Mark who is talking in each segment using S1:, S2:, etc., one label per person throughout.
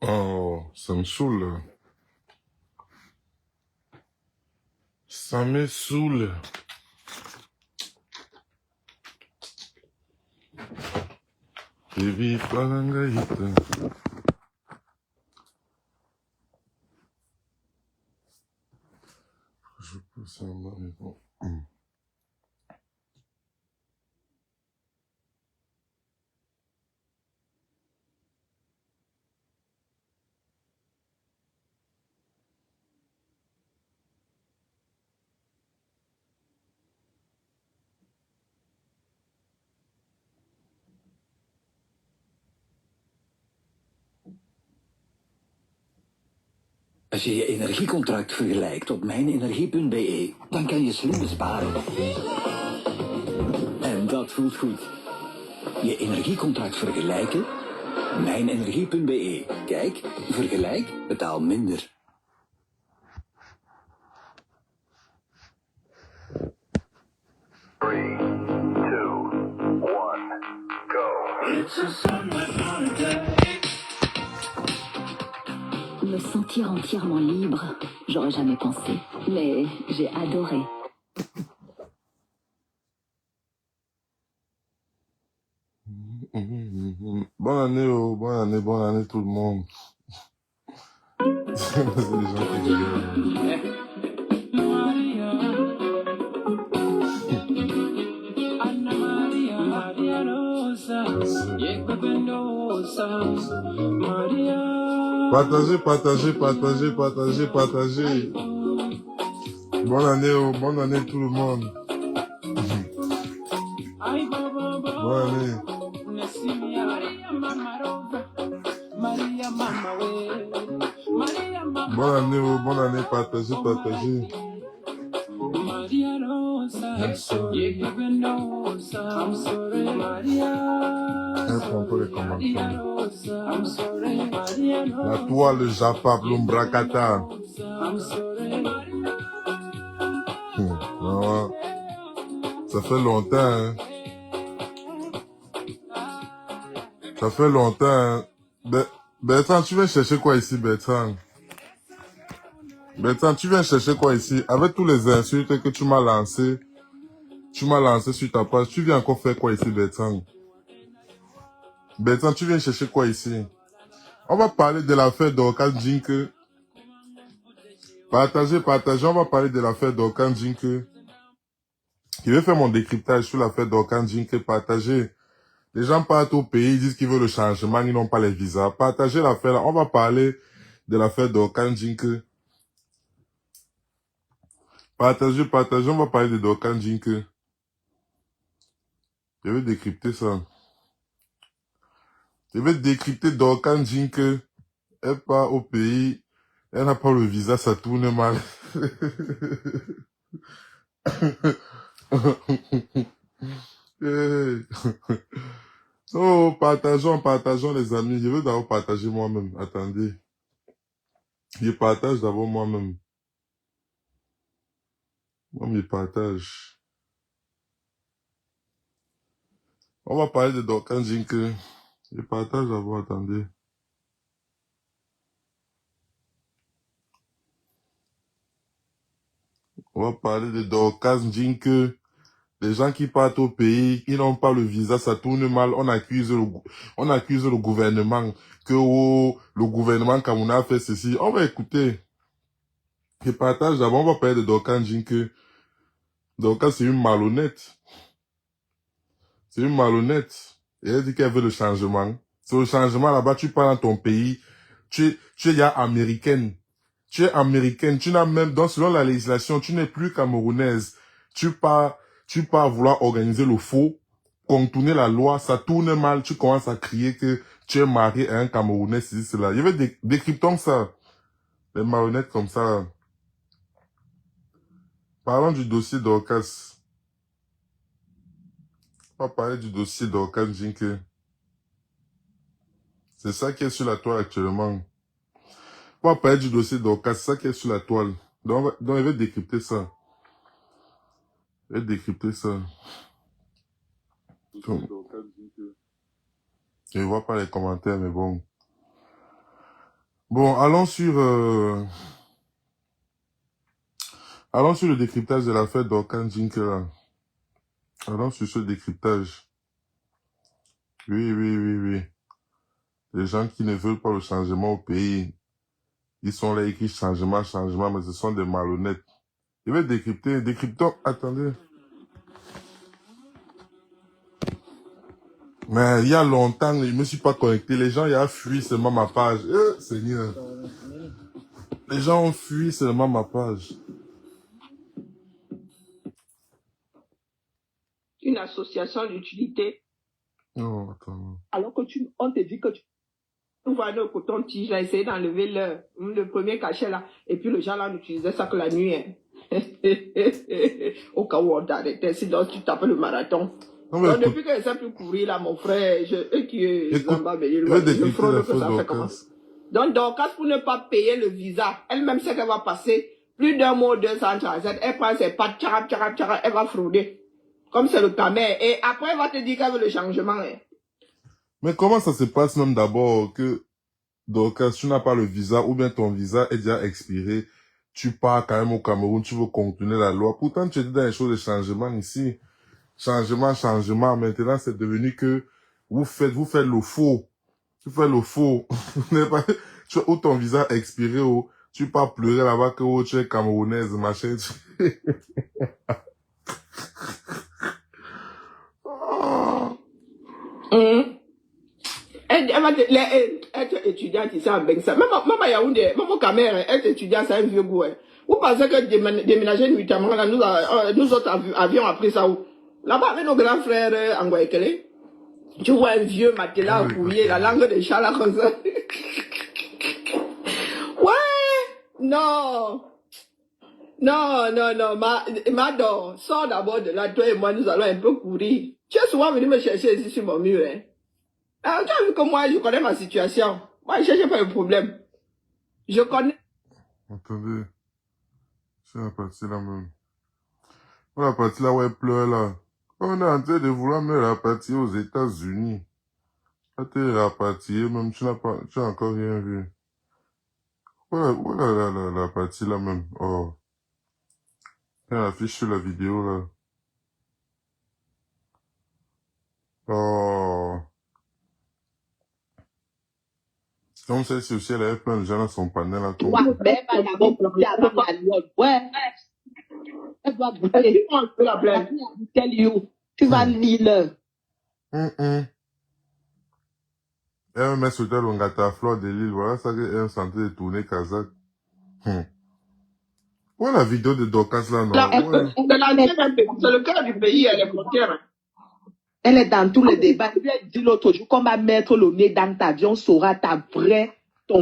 S1: Oh, ça me saoule. Ça me saoule. Baby, palangaïta. Je peux ça mais bon.
S2: Als je je energiecontract vergelijkt op mijnenergie.be, dan kan je slim besparen. En dat voelt goed. Je energiecontract vergelijken? Mijnenergie.be. Kijk, vergelijk, betaal minder.
S3: Me sentir entièrement libre, j'aurais jamais pensé. Mais j'ai adoré.
S1: Bonne année, oh, bonne année tout le monde. C'est des gens qui rigolent. Partagez, partagez, partagez, partagez, partagez. Bonne année, oh, bonne année tout le monde. Bonne année. Bonne année, oh, bonne année, partagez, partagez. Un peu les commentaires. La toile, le Japa, l'Umbracata. Ça fait longtemps, hein. Ça fait longtemps, hein. Bertrand, tu viens chercher quoi ici, Bertrand? Bertrand, tu viens chercher quoi ici? Avec tous les insultes que tu m'as lancé sur ta page, tu viens encore faire quoi ici, Bertrand? Bertrand, tu viens chercher quoi ici? On va parler de l'affaire d'Orkan Jinke. Partagez, on va parler de l'affaire d'Orkan Jinke. Je vais faire mon décryptage sur l'affaire d'Orkan Jinke. Partagez. Les gens partent au pays, ils disent qu'ils veulent le changement, ils n'ont pas les visas. Partagez l'affaire là. On va parler de l'affaire d'Orkan Jinke. Partagez, on va parler de d'Orkan Jinke. Je vais décrypter ça. Je vais décrypter d'Orkan Jinke. Elle part au pays, elle n'a pas le visa, ça tourne mal. Hey. Oh, partageons les amis. Je veux d'abord partager moi-même. Attendez. Je partage d'abord moi-même. Moi, je partage. On va parler de Dorcas Jinke. Je partage d'abord, attendez. On va parler de Dorcas Jinke. Les gens qui partent au pays, ils n'ont pas le visa, ça tourne mal. On accuse le gouvernement que le gouvernement camerounais a fait ceci. On va écouter. Je partage d'abord, on va parler de Dorcas Jinke. Dorcas, c'est une malhonnête. C'est une malhonnête. Et elle dit qu'elle veut le changement. C'est le changement là-bas, tu pars dans ton pays, tu es ya américaine. Tu es américaine, tu n'as même, donc selon la législation, tu n'es plus camerounaise. Tu pars vouloir organiser le faux, contourner la loi, ça tourne mal, tu commences à crier que tu es marié à un Camerounais, ceci, cela. Je vais décryptons ça. Les marionnettes comme ça. Parlons du dossier d'Orcas. On va parler du dossier d'Orcas Jinke. C'est ça qui est sur la toile actuellement. On va parler du dossier Dorcas, c'est ça qui est sur la toile. Donc il va décrypter ça. Il va décrypter ça. Donc, je ne vois pas les commentaires, mais bon. Bon, allons sur le décryptage de l'affaire Dorcas Jinke, là. Allons sur ce décryptage. Oui, oui, oui, oui. Les gens qui ne veulent pas le changement au pays, ils sont là écrits changement, changement, mais ce sont des malhonnêtes. Je vais décrypter, décryptons, attendez. Mais il y a longtemps, je ne me suis pas connecté. Les gens, il y a fui seulement ma page. Seigneur. Les gens ont fui seulement ma page.
S4: Une association d'utilité.
S1: Non, attends.
S4: Alors que on te dit que tu vois le coton-tige, là, essayer d'enlever le premier cachet là, et puis le gens là n'utilisait ça que la nuit. Hein. Au cas où on t'arrêtait, sinon tu tapes le marathon.
S1: Non,
S4: Donc,
S1: écoute,
S4: depuis que je ne sais plus courir là, mon frère, qui est
S1: écoute,
S4: Zamba,
S1: je vais décrypter
S4: fraude
S1: la
S4: que
S1: faute
S4: ça fait
S1: Dorcas.
S4: comment. Donc, Dorcas, pour ne pas payer le visa, elle-même sait qu'elle va passer plus d'un mois, 237, elle prend ses pattes, tcharap, tcharap, tcharap, elle va frauder. Comme c'est le camer. Et après, elle va te dire qu'elle veut le changement. Hein.
S1: Mais comment ça se passe même d'abord que Dorcas, tu n'as pas le visa ou bien ton visa est déjà expiré, tu pars quand même au Cameroun, tu veux contourner la loi. Pourtant, tu étais dans les choses de changement ici. Changement, changement. Maintenant, c'est devenu que vous faites le faux. Tu fais le faux. Ou ton visa expiré, ou tu pars pleurer là-bas que oh, tu es camerounaise, machin. Oh.
S4: Elle est étudiante ici en Bengsa. Même à Yaoundé, même au Cameroun, elle est étudiante, c'est un vieux goût. Hein. Vous pensez que déménager nuitamment, là, nous autres avions appris ça où? Là-bas, avec nos grands frères en Guayaquil, tu vois un vieux matelas couillé, la langue de chat là comme ça. Ouais! Non! Non, non, non, Mador, sors d'abord de là, toi et moi, nous allons un peu courir. Tu es souvent venu me chercher ici sur mon mur, hein. Alors, tu as vu que moi, je connais ma situation. Moi, je ne cherche pas le problème. Je connais.
S1: Attendez. C'est la partie là même. La partie là où elle pleure là. On est en train de vouloir me rapatrier aux États-Unis. Là, t'es rapatrié, même tu n'as encore rien vu. Voilà la partie là même. Oh. Elle affiche sur la vidéo là. Oh. Comme celle-ci aussi, elle avait plein de gens dans son panel là. Comme...
S5: Ouais, même à la ouais. Elle doit goûter. Tell you. Tu vas lire.
S1: Elle me met sur tel Longata Fleur de l'île. Voilà ça qu'elle est en train de tourner Kazakh. Ouais, la vidéo de Dorcas là, non? Ouais.
S4: C'est le cœur du pays, elle est frontière.
S5: Elle est dans tous les débats. Je lui ai dit l'autre jour qu'on va mettre le nez dans ta vie, on saura ton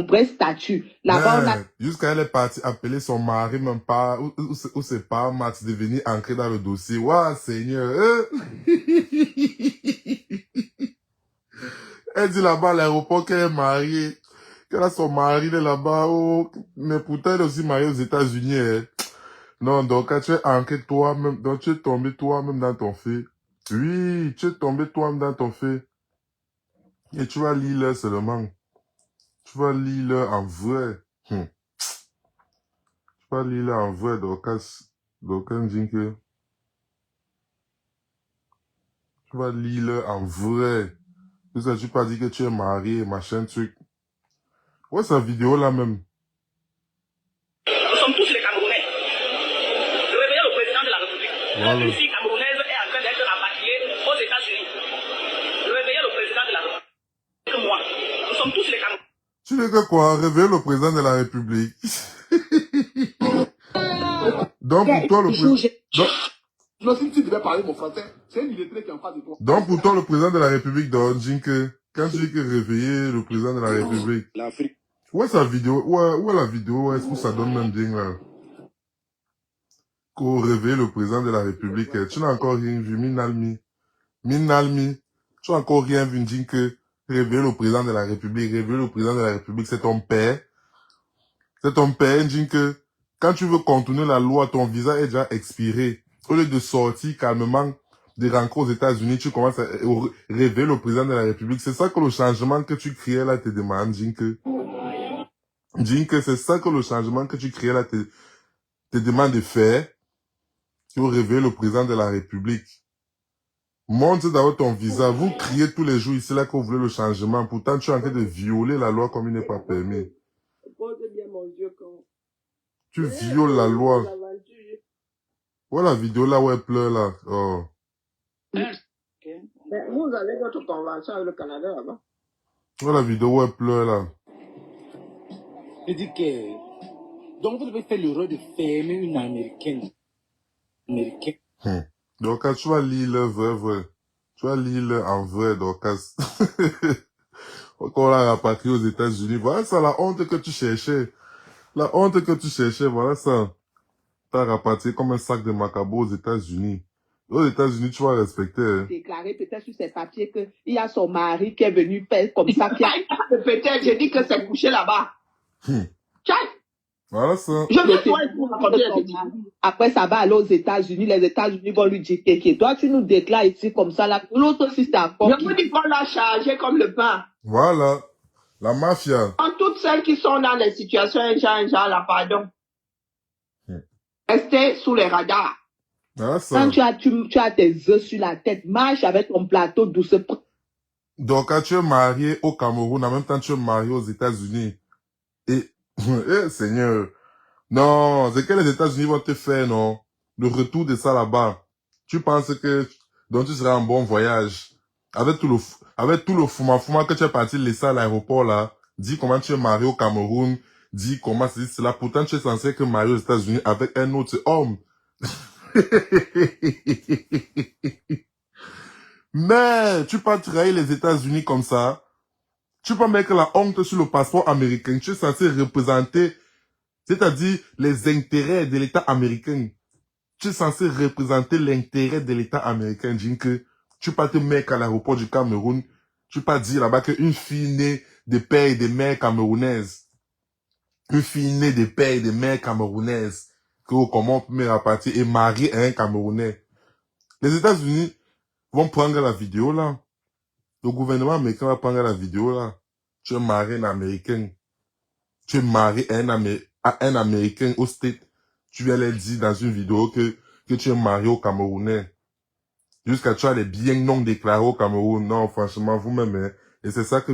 S5: vrai statut. Là-bas, on a...
S1: Jusqu'à elle est partie appeler son mari, même pas, ou c'est pas Max de venir ancrer dans le dossier. Waouh, Seigneur. Elle dit là-bas à l'aéroport qu'elle est mariée. Qu'elle a son mari là-bas. Oh, mais pourtant, elle est aussi mariée aux États-Unis. Hein. Non, donc, quand tu es ancré toi-même, donc tu es tombé toi-même dans ton fait. Oui, tu es tombé toi-même dans ton fait. Et tu vas lire là seulement. Tu vas lire là en vrai. Tu vas lire là en vrai, Dorcas Jinke. Tu vas lire là en vrai. Tu sais, tu pas dit que tu es marié, machin, truc. Ouais, sa vidéo là même.
S6: Nous sommes tous les Camerounais. Réveillez le président de la République.
S1: Voilà.
S6: Une fille camerounaise est en train d'être rapatriée aux États-Unis. Réveillez le président de la République. Moi, nous sommes tous les Camerounais.
S1: Tu dis que quoi? Réveiller le président de la République. Donc pour toi, le président...
S7: Si tu devais parler mon français, c'est une illettrée qui est en face de toi.
S1: Donc pour toi, le président de la République, Jinke, quand tu dis que réveiller le président de la République...
S7: L'Afrique.
S1: Ouais, sa vidéo, ouais, la vidéo, est-ce que ça donne même bien là? Qu'on réveille le président de la République, tu n'as encore rien vu, Minalmi. Tu n'as encore rien vu, Jinke. Révéler le président de la République. Révéler le président de la République, c'est ton père. C'est ton père, dit que quand tu veux contourner la loi, ton visa est déjà expiré. Au lieu de sortir calmement des rencontres aux États-Unis, tu commences à révéler le président de la République. C'est ça que le changement que tu crées là te demande, Jinke. Jinke, c'est ça que le changement que tu crées là te demande de faire. Tu veux révéler le président de la République. Montre d'abord ton visa. Vous criez tous les jours ici là que vous voulez le changement. Pourtant, tu es en train de violer la loi comme il n'est pas permis.
S4: Pose bien mon Dieu quand.
S1: Tu violes la loi. Voilà la vidéo là où elle pleure là. Oh.
S4: Mais vous avez votre convention avec le Canada là-bas.
S1: Voilà la vidéo où elle pleure là.
S8: Je dis que... Donc, vous devez faire le rôle de fermer une Américaine.
S1: Donc, tu vas lire le vrai. Tu vas lire le en vrai, donc. Quand on l'a rapatrié aux États-Unis, voilà ça, la honte que tu cherchais. La honte que tu cherchais, voilà ça. T'as rapatrié comme un sac de macabo aux États-Unis. Aux États-Unis, tu vas respecter. Hein.
S5: Déclaré peut-être sur ses papiers qu'il y a son mari qui est venu faire comme ça.
S4: Peut-être, j'ai dit que c'est couché là-bas.
S1: Voilà ça.
S4: Je veux voir pour raconter la bêtise.
S5: Après, ça va aller aux États-Unis. Les États-Unis vont lui dire que toi, tu nous déclares ici comme ça. Là. L'autre aussi, c'est encore.
S4: Je vous dis qu'on l'a chargé comme le pain.
S1: Voilà. La mafia.
S4: En toutes celles qui sont dans des situations, un genre là, pardon. Restez sous les radars.
S1: Voilà ça.
S5: Quand tu as tes œufs sur la tête, marche avec ton plateau doucement.
S1: Donc, quand tu es marié au Cameroun, en même temps, tu es marié aux États-Unis. Et, Seigneur. Non, c'est que les États-Unis vont te faire, non? Le retour de ça là-bas. Tu penses que, donc tu seras en bon voyage. Avec tout le fouma que tu es parti laisser à l'aéroport là. Dis comment tu es marié au Cameroun. Dis comment c'est cela. Pourtant, tu es censé être marié aux États-Unis avec un autre homme. Mais, tu peux trahir les États-Unis comme ça. Tu peux mettre la honte sur le passeport américain. Tu es censé représenter, c'est-à-dire les intérêts de l'État américain. Tu es censé représenter l'intérêt de l'État américain. Dis que tu peux te mettre à l'aéroport du Cameroun. Tu peux dire là-bas qu'une fille née de père et de mère camerounaises. Une fille née de père et de mère camerounaises. Comment on peut me rapatrier et marier un Camerounais. Les États-Unis vont prendre la vidéo là. Le gouvernement américain va prendre la vidéo là. Tu es marié un Américain. Tu es marié à un Américain au State. Tu viens leur dire dans une vidéo que tu es marié au Camerounais. Jusqu'à tu as les biens non déclarés au Cameroun. Non, franchement, vous-même, hein. Et c'est ça que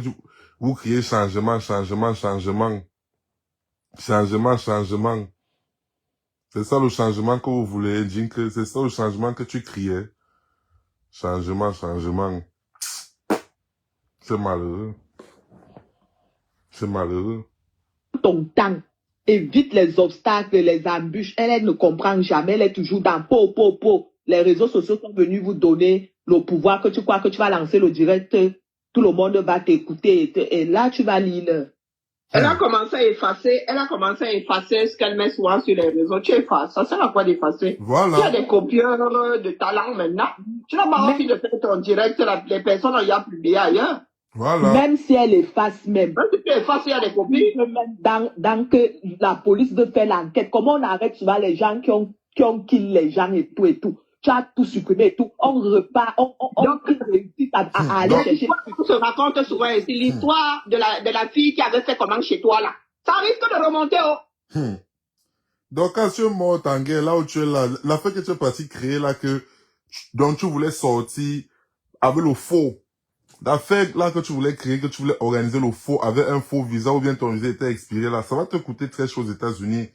S1: vous criez changement. C'est ça le changement que vous voulez, Jinke. C'est ça le changement que tu criais. Changement. C'est malheureux.
S5: Ton temps. Évite les obstacles, les embûches. Elle ne comprend jamais. Elle est toujours dans po. Les réseaux sociaux sont venus vous donner le pouvoir que tu crois que tu vas lancer le direct. Tout le monde va t'écouter. Et là, tu vas lire.
S4: Elle a commencé à effacer ce qu'elle met souvent sur les réseaux. Tu effaces. Ça sert à quoi d'effacer?
S1: Voilà.
S4: Tu as des copieurs de talent maintenant. Tu n'as pas envie de faire ton direct. Les personnes ont publié ailleurs.
S1: Voilà.
S5: Même si elle efface même.
S4: Même si tu effaces, il y a des copies.
S5: Dans que la police veut faire l'enquête, comment on arrête souvent les gens qui ont kill les gens et tout. Tu as tout supprimé et tout. On repart, on réussit à aller chercher.
S4: On se raconte souvent ici l'histoire de la fille qui avait fait comment chez toi là. Ça risque de remonter
S1: Donc, quand tu es mort en guerre, là où tu es là, la fait que tu es parti créer là dont tu voulais sortir avec le faux. L'affaire là que tu voulais créer, que tu voulais organiser le faux avec un faux visa ou bien ton visa était expiré là, ça va te coûter très cher aux États-Unis.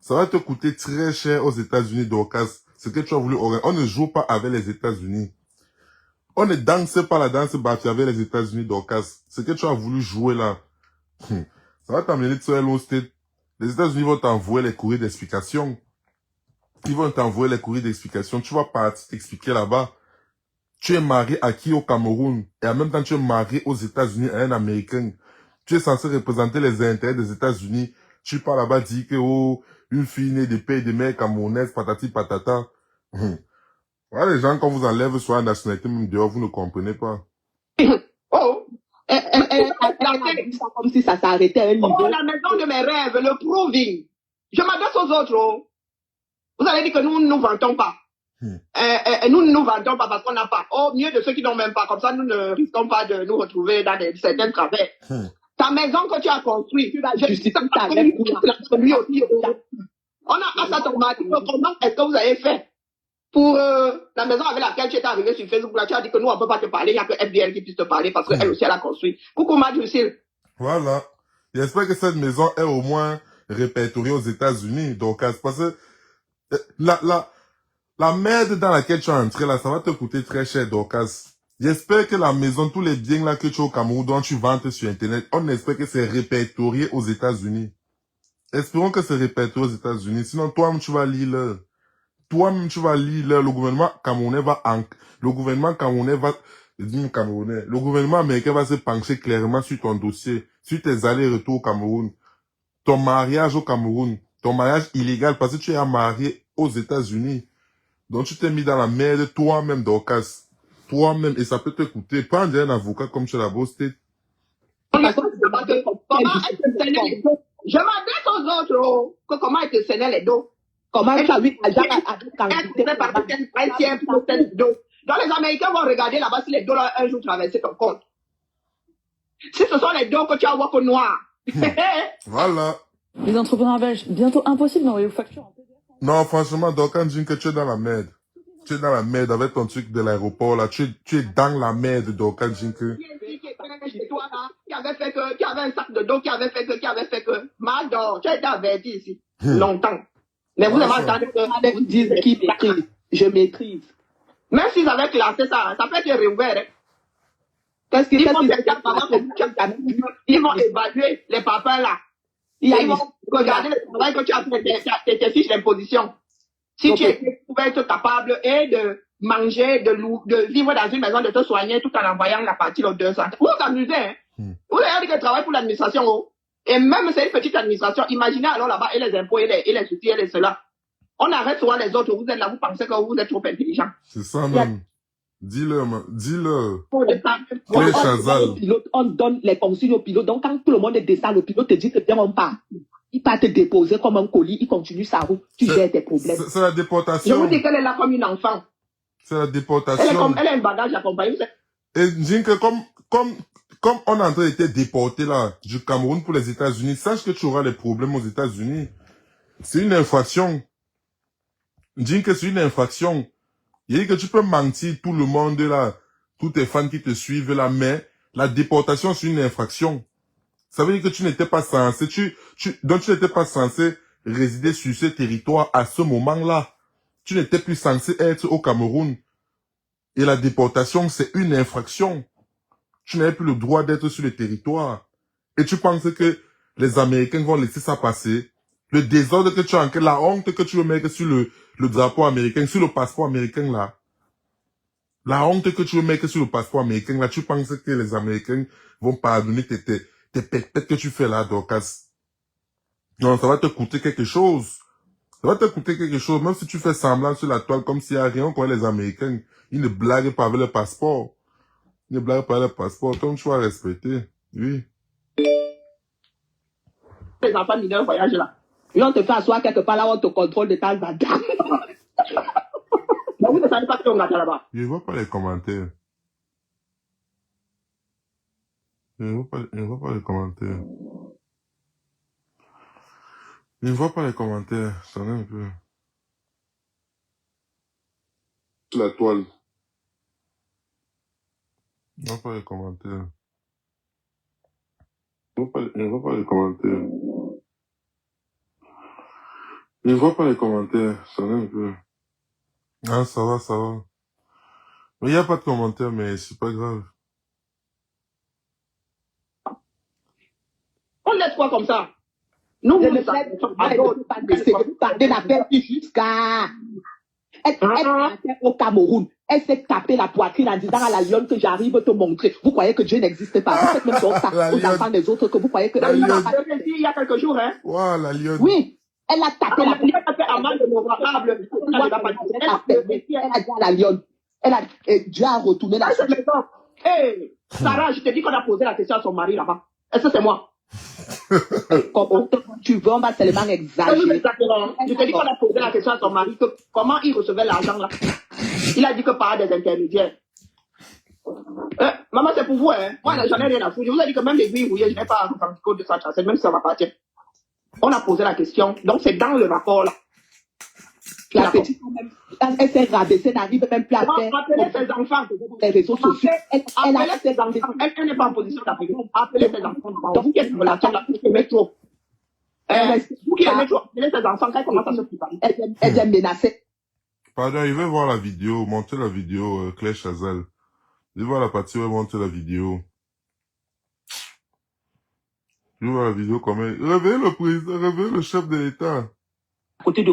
S1: Ça va te coûter très cher aux États-Unis, Dorcas. Ce que tu as voulu organiser. On ne joue pas avec les États-Unis. On ne danse pas la danse battue avec les États-Unis, Dorcas. Ce que tu as voulu jouer là, ça va t'amener sur Hello State. Les États-Unis vont t'envoyer les courriers d'explication. Ils vont t'envoyer les courriers d'explication. Tu vas partir t'expliquer là-bas. Tu es marié à qui au Cameroun et en même temps tu es marié aux États-Unis à un Américain. Tu es censé représenter les intérêts des États-Unis. Tu pars là-bas dire que une fille née de père et de mère camerounaise, patati patata. Voilà les gens quand vous enlèvez sur la nationalité même dehors, vous ne comprenez pas.
S4: Oh,
S5: elle a dit ça comme si ça s'arrêtait à un niveau.
S4: Oh, la maison de mes rêves, le proving. Je m'adresse aux autres. Oh. Vous avez dit que nous ne nous vantons pas. Nous ne nous vantons pas parce qu'on n'a pas. Oh, mieux de ceux qui n'ont même pas. Comme ça, nous ne risquons pas de nous retrouver dans certains travers. Ta maison que tu as construite,
S5: Tu vas justifier ta rêve pour
S4: lui aussi. On a asymptomatique. Comment est-ce que vous avez fait pour la maison avec laquelle tu étais arrivé sur Facebook? Là, tu as dit que nous, on ne peut pas te parler. Il n'y a que FBL qui puisse te parler parce qu'elle aussi, elle a construit. Coucou, Madjoucil.
S1: Voilà. J'espère que cette maison est au moins répertoriée aux États-Unis. Donc, parce que la merde dans laquelle tu es entré, là, ça va te coûter très cher, Dorcas. J'espère que la maison, tous les biens là que tu as au Cameroun, dont tu vantes sur Internet, on espère que c'est répertorié aux États-Unis. Espérons que c'est répertorié aux États-Unis. Sinon, toi-même, tu vas lire là. Toi-même, tu vas lire là. Le gouvernement camerounais le gouvernement américain va se pencher clairement sur ton dossier, sur tes allers-retours au Cameroun, ton mariage au Cameroun, ton mariage illégal parce que tu es marié aux États-Unis. Donc, tu t'es mis dans la merde toi-même, Dorcas. Toi-même, et ça peut te coûter. Prends un avocat comme tu l'as bossé.
S4: Comment elle te saignait les dos? Je m'adresse aux autres, oh. Comment elle te saignait les dos?
S5: Comment tu as vu
S4: Donc les Américains vont regarder là-bas si les dos là, un jour traverser ton compte. Si ce sont les dos que tu as au noir.
S1: Voilà.
S9: Les entrepreneurs belges, bientôt impossible d'envoyer vos factures en PDF.
S1: Non, franchement, Dorcas dit que tu es dans la merde. Tu es dans la merde avec ton truc de l'aéroport, là. Tu es dans la merde, Dorcas Jinke.
S4: Qui avait un sac de dos, qui avait fait que. Mador, tu as été averti ici. Longtemps. Mais vous avez entendu que.
S5: Vous dites qui maîtrise. Je maîtrise.
S4: Même s'ils avaient classé ça, ça peut être réouvert. Hein.
S5: Qu'est-ce qu'ils
S4: Ils vont évaluer les papas là. Ils vont regarder le travail que tu as fait, tes fiches d'imposition. Si tu pouvais être capable et de manger, de vivre dans une maison, de te soigner tout en envoyant la partie aux 200. Vous vous amusez, hein? Vous avez dit que travail pour l'administration, oh. Et même c'est une petite administration. Imaginez alors là-bas, et les impôts, et les outils, et les cela. On arrête souvent les autres, vous êtes là, vous pensez que vous êtes trop intelligent.
S1: C'est ça même. Dis-le, man. Dis-le.
S5: On donne les consignes au pilote. Donc quand tout le monde descend, le pilote te dit que bien on part. Il part te déposer comme un colis, il continue sa route, tu gères tes problèmes.
S1: C'est la déportation.
S4: Je vous dis qu'elle est là comme une enfant.
S1: C'est la déportation.
S4: Elle a un bagage accompagné.
S1: Et dis que comme on est en train d'être déporté là, du Cameroun pour les États-Unis, sache que tu auras des problèmes aux États-Unis. C'est une infraction. Dis que c'est une infraction. Il dit que tu peux mentir tout le monde là, tous tes fans qui te suivent là, mais la déportation c'est une infraction. Ça veut dire que tu n'étais pas censé, donc tu n'étais pas censé résider sur ce territoire à ce moment-là. Tu n'étais plus censé être au Cameroun. Et la déportation, c'est une infraction. Tu n'avais plus le droit d'être sur le territoire. Et tu penses que les Américains vont laisser ça passer? Le désordre que tu as, la honte que tu veux mettre sur le drapeau américain, sur le passeport américain là. La honte que tu veux mettre sur le passeport américain là, tu penses que les Américains vont pardonner tes pètes que tu fais là, Dorcas. Non, ça va te coûter quelque chose. Ça va te coûter quelque chose, même si tu fais semblant sur la toile comme s'il n'y a rien, quoi, les Américains. Ils ne blaguent pas avec le passeport. Ils ne blaguent pas avec le passeport, donc tu vas respecter. Oui.
S4: Les enfants mineurs voyagent là.
S5: Et on te fait asseoir quelque part là où on te contrôle de temps en temps.
S4: Mais vous ne savez pas qui on a là-bas.
S1: Je ne vois pas les commentaires. Je ne vois pas les commentaires. Je ne vois pas les commentaires. Ça en est un peu. La toile. Je ne vois pas les commentaires. Je ne vois pas les commentaires. Je ne vois pas les commentaires. Ça en est un peu. Ah, ça va, ça va. Mais il n'y a pas de commentaires, mais c'est pas grave.
S4: On laisse quoi comme ça? Nous,
S5: Je
S4: nous,
S5: ne
S4: ça.
S5: vous parlez la paix jusqu'à... Elle est au Cameroun. Elle s'est tapé la poitrine en disant à la lionne que j'arrive te montrer. Vous croyez que Dieu n'existe pas. Vous faites même ça aux enfants des autres que vous croyez que...
S4: Il y a quelques jours, hein?
S1: Wow, la lionne.
S5: Oui. Elle a tapé la poitrine.
S4: Elle a fait amende honorable.
S5: Elle a dit à la lionne. Dieu a retourné la...
S4: Hey, Sarah, je te dis qu'on a posé la question à son mari là-bas. Est-ce que c'est moi?
S5: Comment tu veux, on va seulement
S4: C'est nous
S5: exagérer.
S4: exactement. Je te dis qu'on a posé la question à son mari que comment il recevait l'argent là. Il a dit que par des intermédiaires. Maman, c'est pour vous, hein. Moi, j'en ai rien à foutre. Je vous ai dit que même les billes rouillées, je n'ai pas un compte de ça, même si ça va partir. On a posé la question. Donc, c'est dans le rapport là.
S5: La petite, elle s'est rabaissée, n'arrive même plus à faire
S4: Appelez ses enfants.
S5: les réseaux sociaux. Elle
S4: Appelez
S5: a
S4: ses enfants. Elle n'est pas en position d'appeler. Appelez ses enfants. Donc, vous qui êtes une relation là, vous qui aimez trop. Vous qui aimez trop, appelez ses enfants quand elle commence à se préparer.
S5: Elle est menacée.
S1: Pardon, il veut voir la vidéo, monter la vidéo, Claire Chazal. Il veut voir la partie où elle monte la vidéo. Je veux voir la vidéo comment réveille le président, réveille le chef de l'État.
S5: À côté de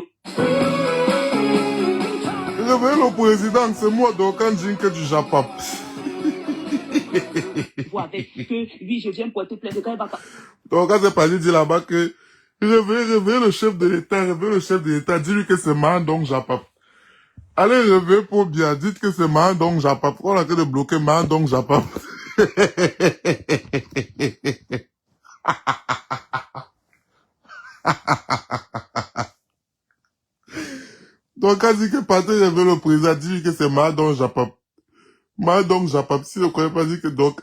S1: Réveille le président, c'est moi, Dokan Jinke du Japap.
S5: vous avec que, oui, je viens porter plainte de quand elle va pas.
S1: Donc, quand c'est pas dit là-bas que, réveille le chef de l'État, réveille le chef de l'État, dis-lui que c'est Mandong Japap. Allez, réveille pour bien, dites que c'est Mandong Japap. On a que de bloquer Mandong Japap. Donc, quand dit que Patrick réveille le président, dis-lui que c'est Mandong Japap. Mandong Japap, si ne connaît pas, dit que donc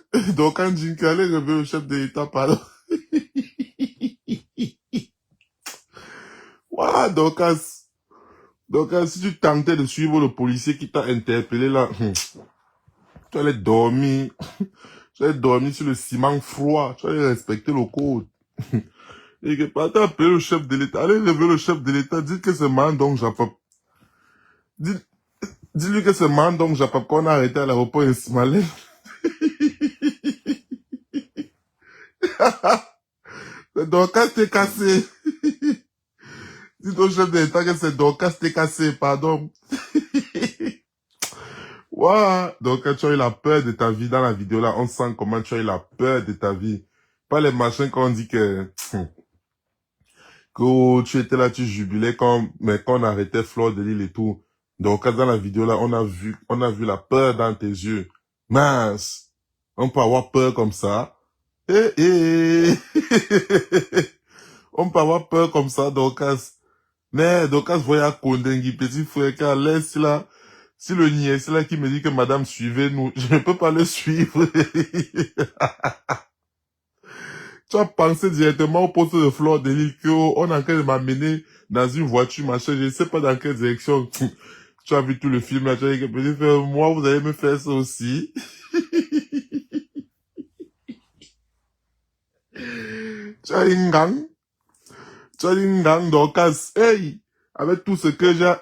S1: quand Jinke allait réveiller le chef de l'État, pardon. Voilà, donc, si tu tentais de suivre le policier qui t'a interpellé là, tu allais dormir. Tu allais dormir sur le ciment froid. Tu allais respecter le code. Et que pas t'appeler le chef de l'État. Allez réveiller le chef de l'État. Dites que c'est Mandong Japap. Dis-lui que c'est Mandong Japap qu'on a arrêté à l'aéroport Ismaël. C'est Dorcas t'es cassé. Dis au chef de l'État que c'est Dorcas t'es cassé, pardon. Wow. Donc, tu as eu la peur de ta vie dans la vidéo là, on sent comment tu as eu la peur de ta vie. Pas les machins qu'on dit que tu étais là, tu jubilais mais quand on arrêtait Fleur de Lille et tout. Donc, dans la vidéo là, on a vu la peur dans tes yeux. Mince. On peut avoir peur comme ça. On peut avoir peur comme ça, Dorcas. Mais Dorcas voyait Kondengi, petit frère, car laisse là. Si le niais, c'est là qui me dit que madame, suivez-nous, je ne peux pas le suivre. Tu as pensé directement au poste de Fleur de Lille qu'on a en train de m'amener dans une voiture, machin, je ne sais pas dans quelle direction. Tu as vu tout le film là, tu as dit que petit frère, moi, vous allez me faire ça aussi. Tu as une gang. Dorcas. Hey! Avec tout ce que j'ai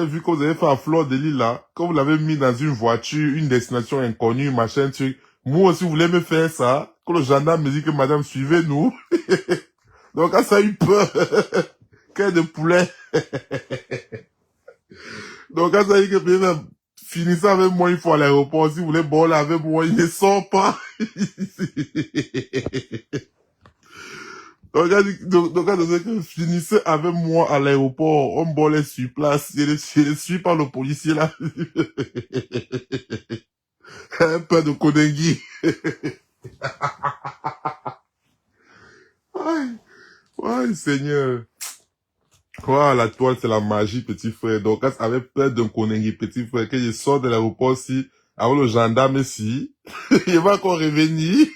S1: vu que vous avez fait à Fleur de Lille là, quand vous l'avez mis dans une voiture, une destination inconnue, machin, truc, moi aussi vous voulez me faire ça, quand le gendarme me dit que madame suivez-nous, donc ça a eu peur, quel de poulet, donc ça a dit que peut-être finissez avec moi, il faut à l'aéroport, si vous voulez boire avec moi, il ne sort pas. Donc, finissez avec moi à l'aéroport, on me bolait sur place, je ne suis pas le policier là. Un peu de Kondengi. Ouais, Seigneur. Ouais, la toile, c'est la magie, petit frère. Donc, avec peur d'un Kondengi, petit frère, que je sors de l'aéroport aussi, avec le gendarme ici, il va encore revenir.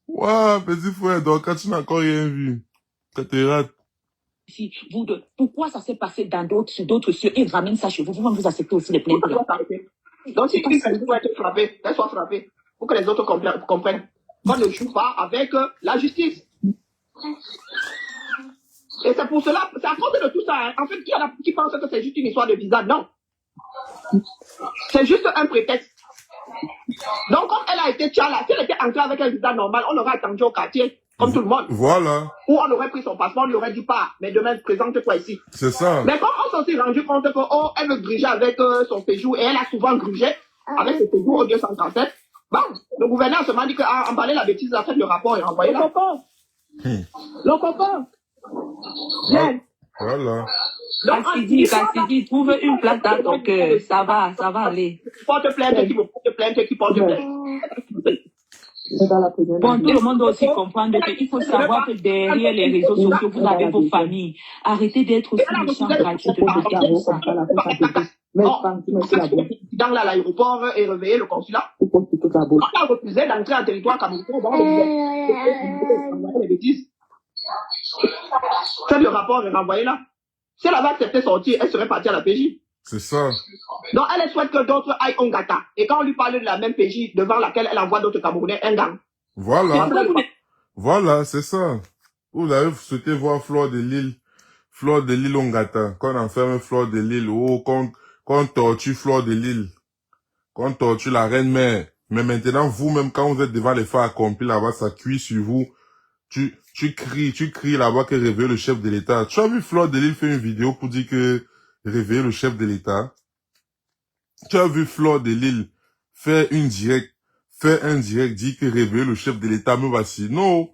S1: Waouh, petit frère, donc quand tu n'as encore rien vu, ça te rate.
S5: Si vous deux, pourquoi ça s'est passé dans d'autres cieux et ramène ça chez vous, vous acceptez aussi les plaintes.
S4: Donc si quelqu'un doit être frappé, qu'elle soit frappée, pour que les autres comprennent. On ne joue pas avec la justice. Et c'est pour cela, c'est à cause de tout ça. Hein. En fait, qui pense que c'est juste une histoire de visa? Non. C'est juste un prétexte. Donc, comme elle a été tchala, si elle était entrée avec un visa normal, on aurait attendu au quartier, comme tout le monde.
S1: Voilà.
S4: Ou on aurait pris son passeport, on lui aurait dit pas, mais demain, présente-toi ici.
S1: C'est ça.
S4: Mais comme on s'est rendu compte que, oh, elle veut gruger avec son séjour, et elle a souvent grugé avec ses séjours au 237, bon, le gouverneur se m'a dit qu'en parler la bêtise, a fait le rapport et envoyé là. Le copain. Viens.
S1: Voilà.
S4: Donc,
S5: Cassidy, trouve une place dans ton cœur. Ça va aller.
S4: porte plainte, qui me porte plainte, qui porte plainte.
S5: Bon, tout le monde doit aussi comprendre qu'il faut savoir que derrière les réseaux sociaux, vous avez vos familles. Arrêtez d'être aussi méchants gratuitement comme ça.
S4: Dans l'aéroport et réveiller le consulat. On a refusé d'entrer en territoire camerounais. Les bêtises. C'est le rapport est renvoyé là. Si elle avait accepté sortir, elle serait partie à la PJ.
S1: C'est ça.
S4: Donc, elle souhaite que d'autres aillent en gata. Et quand on lui parle de la même PJ devant laquelle elle envoie d'autres Camerounais, un gang.
S1: Voilà. Voilà, c'est ça. Vous avez souhaité voir Fleur de Lille Ongata. Qu'on enferme Fleur de Lille. Oh, qu'on tortue Fleur de Lille. Qu'on tortue la reine mère. Mais maintenant, vous-même, quand vous êtes devant les faits accomplis là-bas, ça cuit sur vous. Tu cries là-bas que réveille le chef de l'État. Tu as vu Fleur de Lille faire une vidéo pour dire que réveiller le chef de l'État? Tu as vu Fleur de Lille faire un direct, dire que réveiller le chef de l'État me voici. Non.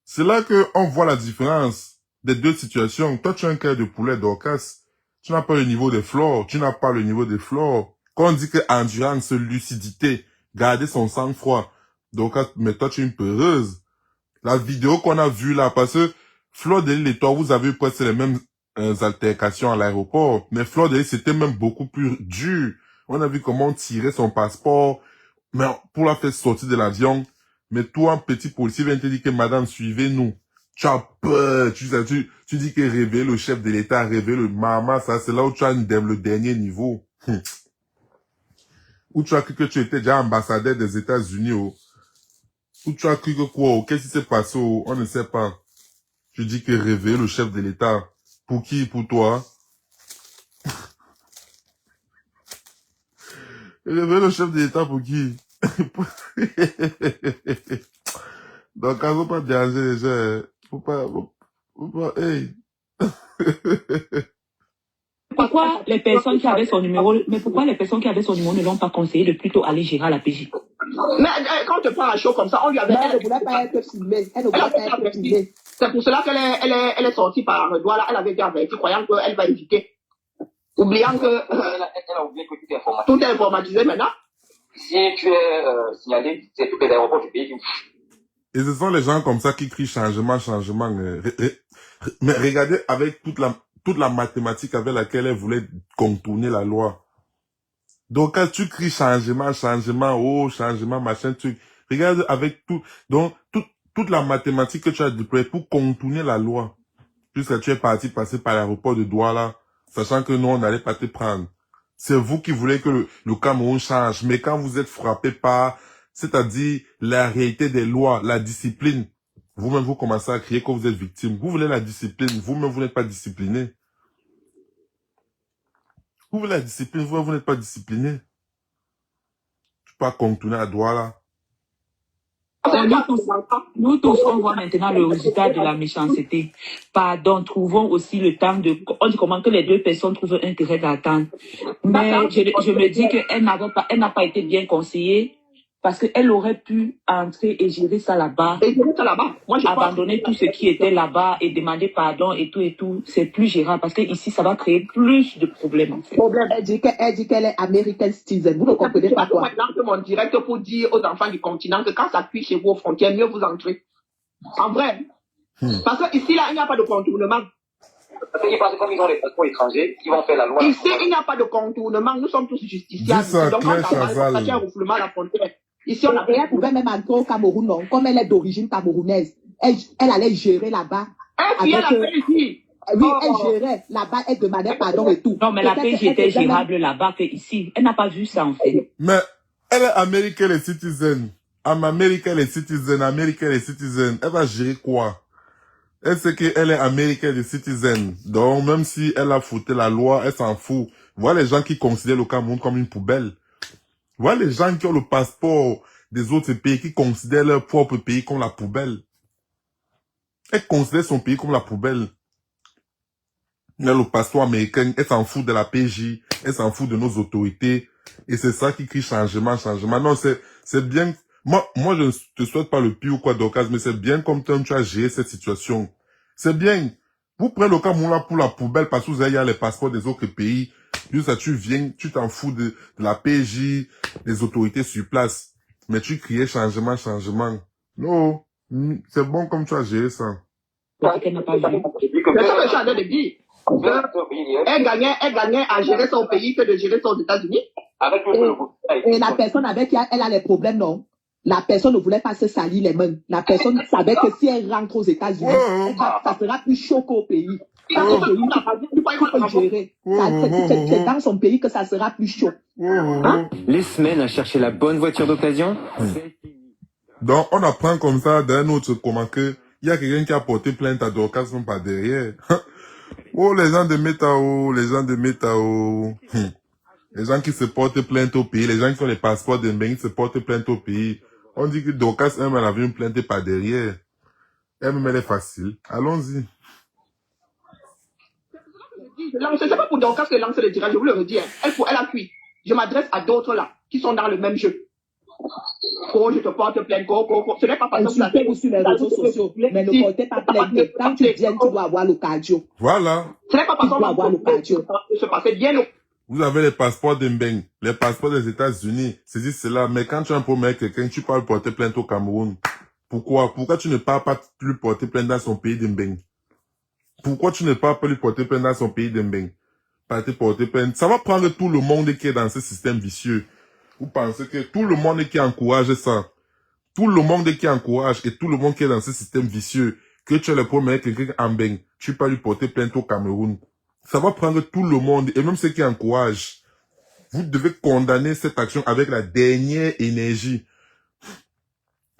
S1: C'est là que on voit la différence des deux situations. Toi, tu as un cœur de poulet Dorcas. Tu n'as pas le niveau des Fleurs. Tu n'as pas le niveau des Fleurs. Quand on dit que endurance, lucidité, garder son sang-froid. Dorcas, mais toi, tu es une peureuse. La vidéo qu'on a vue là, parce que Fleur de Lille et toi, vous avez presque les mêmes altercations à l'aéroport. Mais Fleur de Lille, c'était même beaucoup plus dur. On a vu comment on tirait son passeport, mais pour la faire sortir de l'avion. Mais toi, un petit policier vient te dire que madame, suivez-nous. Tu as peur, tu dis que réveiller le chef de l'État, réveiller le maman, ça, c'est là où tu as le dernier niveau. Où tu as cru que tu étais déjà ambassadeur des États-Unis, oh. Où tu as cru que quoi, oh, qu'est-ce qui s'est passé, oh, on ne sait pas. Tu dis que réveiller le chef de l'État. Pour qui, pour toi? Réveiller le chef de l'État pour qui? Donc, quand on pas déranger les gens, faut pas, hey.
S5: Pourquoi les personnes qui avaient son numéro ne l'ont pas conseillé de plutôt aller gérer à la PJ?
S4: Mais quand tu prends un show comme ça, on lui avait...
S5: Elle ne voulait pas être filmée.
S4: C'est pour cela qu'elle est sortie par doigt là. Elle avait été avertie, croyant qu'elle va éviter. Oubliant que
S6: Elle a oublié que
S4: tout est informatisé maintenant.
S6: Si tu es signalé, c'est tous les aéroports du pays.
S1: Et ce sont les gens comme ça qui crient changement. Mais regardez avec toute la mathématique avec laquelle elle voulait contourner la loi. Donc, quand tu cries changement, oh, changement, machin, truc. Regarde avec toute la mathématique que tu as déployée pour contourner la loi. Jusqu'à tu es passer par l'aéroport de Douala, sachant que nous, on n'allait pas te prendre. C'est vous qui voulez que le Cameroun change. Mais quand vous êtes frappé par, c'est-à-dire la réalité des lois, la discipline, vous-même, vous commencez à crier que vous êtes victime. Vous voulez la discipline, vous-même, vous n'êtes pas discipliné. Vous voulez la discipline, vous n'êtes pas discipliné. Tu peux pas contourner à Douala.
S5: Nous tous, on voit maintenant le résultat de la méchanceté. Pardon, trouvons aussi le temps on dit comment que les deux personnes trouvent intérêt d'attendre. Mais je me dis qu'elle n'a pas été bien conseillée parce qu'elle aurait pu entrer et gérer ça là-bas. Abandonner tout ce qui était là-bas et demander pardon et tout. C'est plus gérable parce que ici, ça va créer plus de problèmes. En fait. Elle dit qu'elle est American citizen. Vous ne comprenez pas quoi.
S4: Maintenant, mon direct pour dire aux enfants du continent que quand ça cuit chez vous aux frontières, mieux vous entrez. En vrai. Parce que ici, là, il n'y a pas de contournement.
S6: Parce qu'ils pensent comme ils ont les passeports étrangers, ils vont faire la loi.
S4: Ici, il n'y a pas de contournement. Nous sommes tous justiciables. Donc, on a un refoulement à la frontière. Ici, on a...
S5: Elle pouvait même entrer au Cameroun, non? Comme elle est d'origine camerounaise. Elle allait gérer là-bas.
S4: Elle
S5: oui, elle gérait là-bas, elle demandait pardon et tout. Non, mais la PJ était gérable là-bas que ici. Elle n'a pas vu ça, en fait.
S1: Mais elle est américaine et citizen. American et citizen. Elle va gérer quoi? Elle sait qu'elle est américaine et citizen. Donc, même si elle a foutu la loi, elle s'en fout. Voilà les gens qui considèrent le Cameroun comme une poubelle. Voilà les gens qui ont le passeport des autres pays, qui considèrent leur propre pays comme la poubelle. Elle considère son pays comme la poubelle. Elle a le passeport américain, elle s'en fout de la PJ, elle s'en fout de nos autorités. Et c'est ça qui crie changement. Non, c'est bien. Moi, je ne te souhaite pas le pire ou quoi d'occasion, mais c'est bien comme tu as géré cette situation. C'est bien. Vous prenez le Cameroun là pour la poubelle parce que vous avez les passeports des autres pays. Puis ça, tu viens, tu t'en fous de la PJ, des autorités sur place. Mais tu criais changement. Non, c'est bon comme tu as géré ça.
S5: qu'elle n'a pas vu.
S4: C'est ça que je suis en train de dire. Elle gagnait à gérer son pays que de gérer son États-Unis.
S5: Et la personne avec qui elle a les problèmes, non. La personne ne voulait pas se salir les mains. La personne savait que si elle rentre aux États-Unis, ça sera plus chaud qu'au pays. Ça, c'est celui qui peut gérer. C'est dans son pays que ça sera plus chaud. Hein?
S10: Les semaines à chercher la bonne voiture d'occasion.
S1: Donc, on apprend comme ça d'un autre comment que il y a quelqu'un qui a porté plainte à Dorcas même pas derrière. Oh, les gens de Métao, les gens qui se portent plainte au pays, les gens qui ont les passeports de Mbeng se portent plainte au pays. On dit que Dorcas, elle avait une plainte par derrière. Elle est facile. Allons-y.
S4: C'est pas pour Dorcas que lance le direct, je vous le redis. Elle a cuit. Je m'adresse à d'autres là, qui sont dans le même jeu. Je te porte plainte, ce n'est pas parce que vous
S5: avez sur les réseaux sociaux, mais ne portez pas plainte. Quand tu viens, tu dois avoir le cardio.
S1: Voilà.
S4: Ce n'est pas parce qu'on va avoir le cardio. Se passer bien.
S1: Vous avez les passeports d'Mbeng, les passeports des États-Unis, c'est dit cela, mais quand tu as un problème avec quelqu'un, tu peux porter plainte au Cameroun. Pourquoi tu ne peux pas lui porter plainte dans son pays d'Mbeng? Pourquoi tu ne peux pas lui porter plainte dans son pays d'Mbeng? Pas te porter plainte. Ça va prendre tout le monde qui est dans ce système vicieux. Vous pensez que tout le monde qui encourage ça, tout le monde qui encourage et tout le monde qui est dans ce système vicieux, que tu as le problème avec quelqu'un en Mbeng, tu peux lui porter plainte au Cameroun. Ça va prendre tout le monde, et même ceux qui encouragent. Vous devez condamner cette action avec la dernière énergie.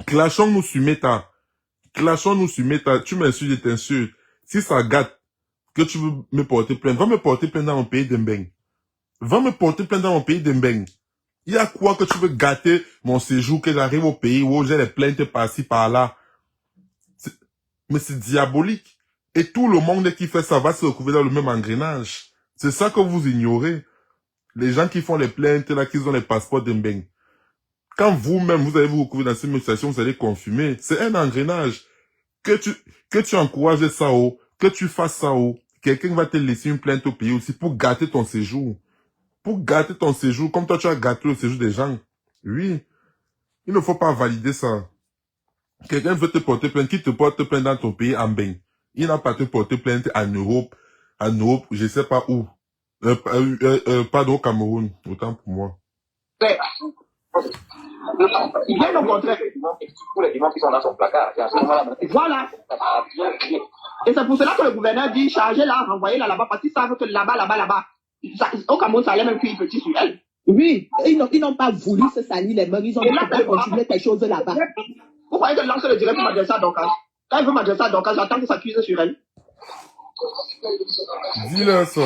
S1: Clashons-nous sur Meta. Tu m'insultes, je t'insulte. Si ça gâte que tu veux me porter plainte, va me porter plainte dans mon pays d'Mbeng. Il y a quoi que tu veux gâter mon séjour, que j'arrive au pays où j'ai les plaintes par-ci, par-là. Mais c'est diabolique. Et tout le monde qui fait ça va se retrouver dans le même engrenage. C'est ça que vous ignorez. Les gens qui font les plaintes, là, qui ont les passeports d'Mbeng. Quand vous-même, vous allez vous retrouver dans cette situation, vous allez confumer. C'est un engrenage. Que tu encourages ça, que tu fasses ça, quelqu'un va te laisser une plainte au pays aussi pour gâter ton séjour. Comme toi, tu as gâté le séjour des gens. Oui. Il ne faut pas valider ça. Quelqu'un veut te porter plainte, qui te porte plainte dans ton pays, en Mbeng. Il n'a pas te porter plainte en Europe, je sais pas où. Pardon, au Cameroun, autant pour moi.
S4: Il vient au contraire.
S6: Pour les dimanches qui sont dans son placard.
S4: Voilà. Et c'est pour cela que le gouverneur dit chargez-la, renvoyez-la là-bas, parce qu'ils savent que là-bas. Au Cameroun, ça allait même cuire petit sur elle.
S5: Oui, ils n'ont pas voulu se salir les mains, ils ont dit qu'on continuer quelque chose là-bas.
S4: Vous croyez que lance le direct pour m'adresser à Dorcas? Quand il veut m'adresser à Dorcas, j'attends que ça cuise sur elle.
S1: Dis-le ça.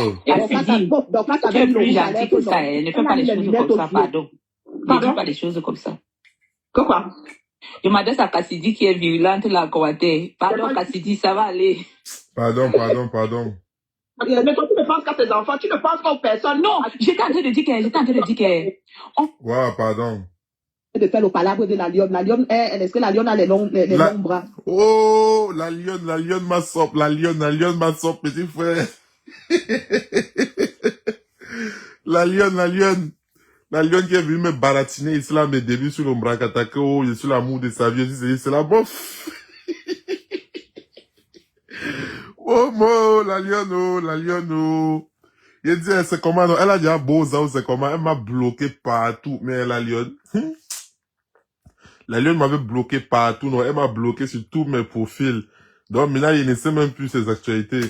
S5: Dorcas
S11: tu es plus gentil que ça, ne fais pas les choses comme ça, pardon. Ne dis pas les choses comme ça.
S4: Que quoi?
S11: Je m'adresse à Cassidy qui est virulente là, commentaire. Pardon, Cassidy, ça va aller.
S1: Pardon.
S4: Mais toi, tu ne penses qu'à tes enfants, tu ne penses qu'aux personnes.
S11: Non, j'étais en train de dire que...
S1: Ouais, pardon.
S5: De faire le palabre de la lionne. La lionne, est-ce que la lionne a les longs bras?
S1: Oh, la lionne m'a sorti, la lionne m'a sorti, petit frère. La lionne qui est venue me baratiner ici là, mes débuts sur l'ombre katake, oh, je suis l'amour de sa vie, c'est la bof. Oh, la lionne. Il dit, c'est comment, elle a déjà beau ça, c'est comment, elle m'a bloqué partout, mais la lionne m'avait bloqué partout, non, elle m'a bloqué sur tous mes profils. Donc maintenant, il ne sait même plus ses actualités.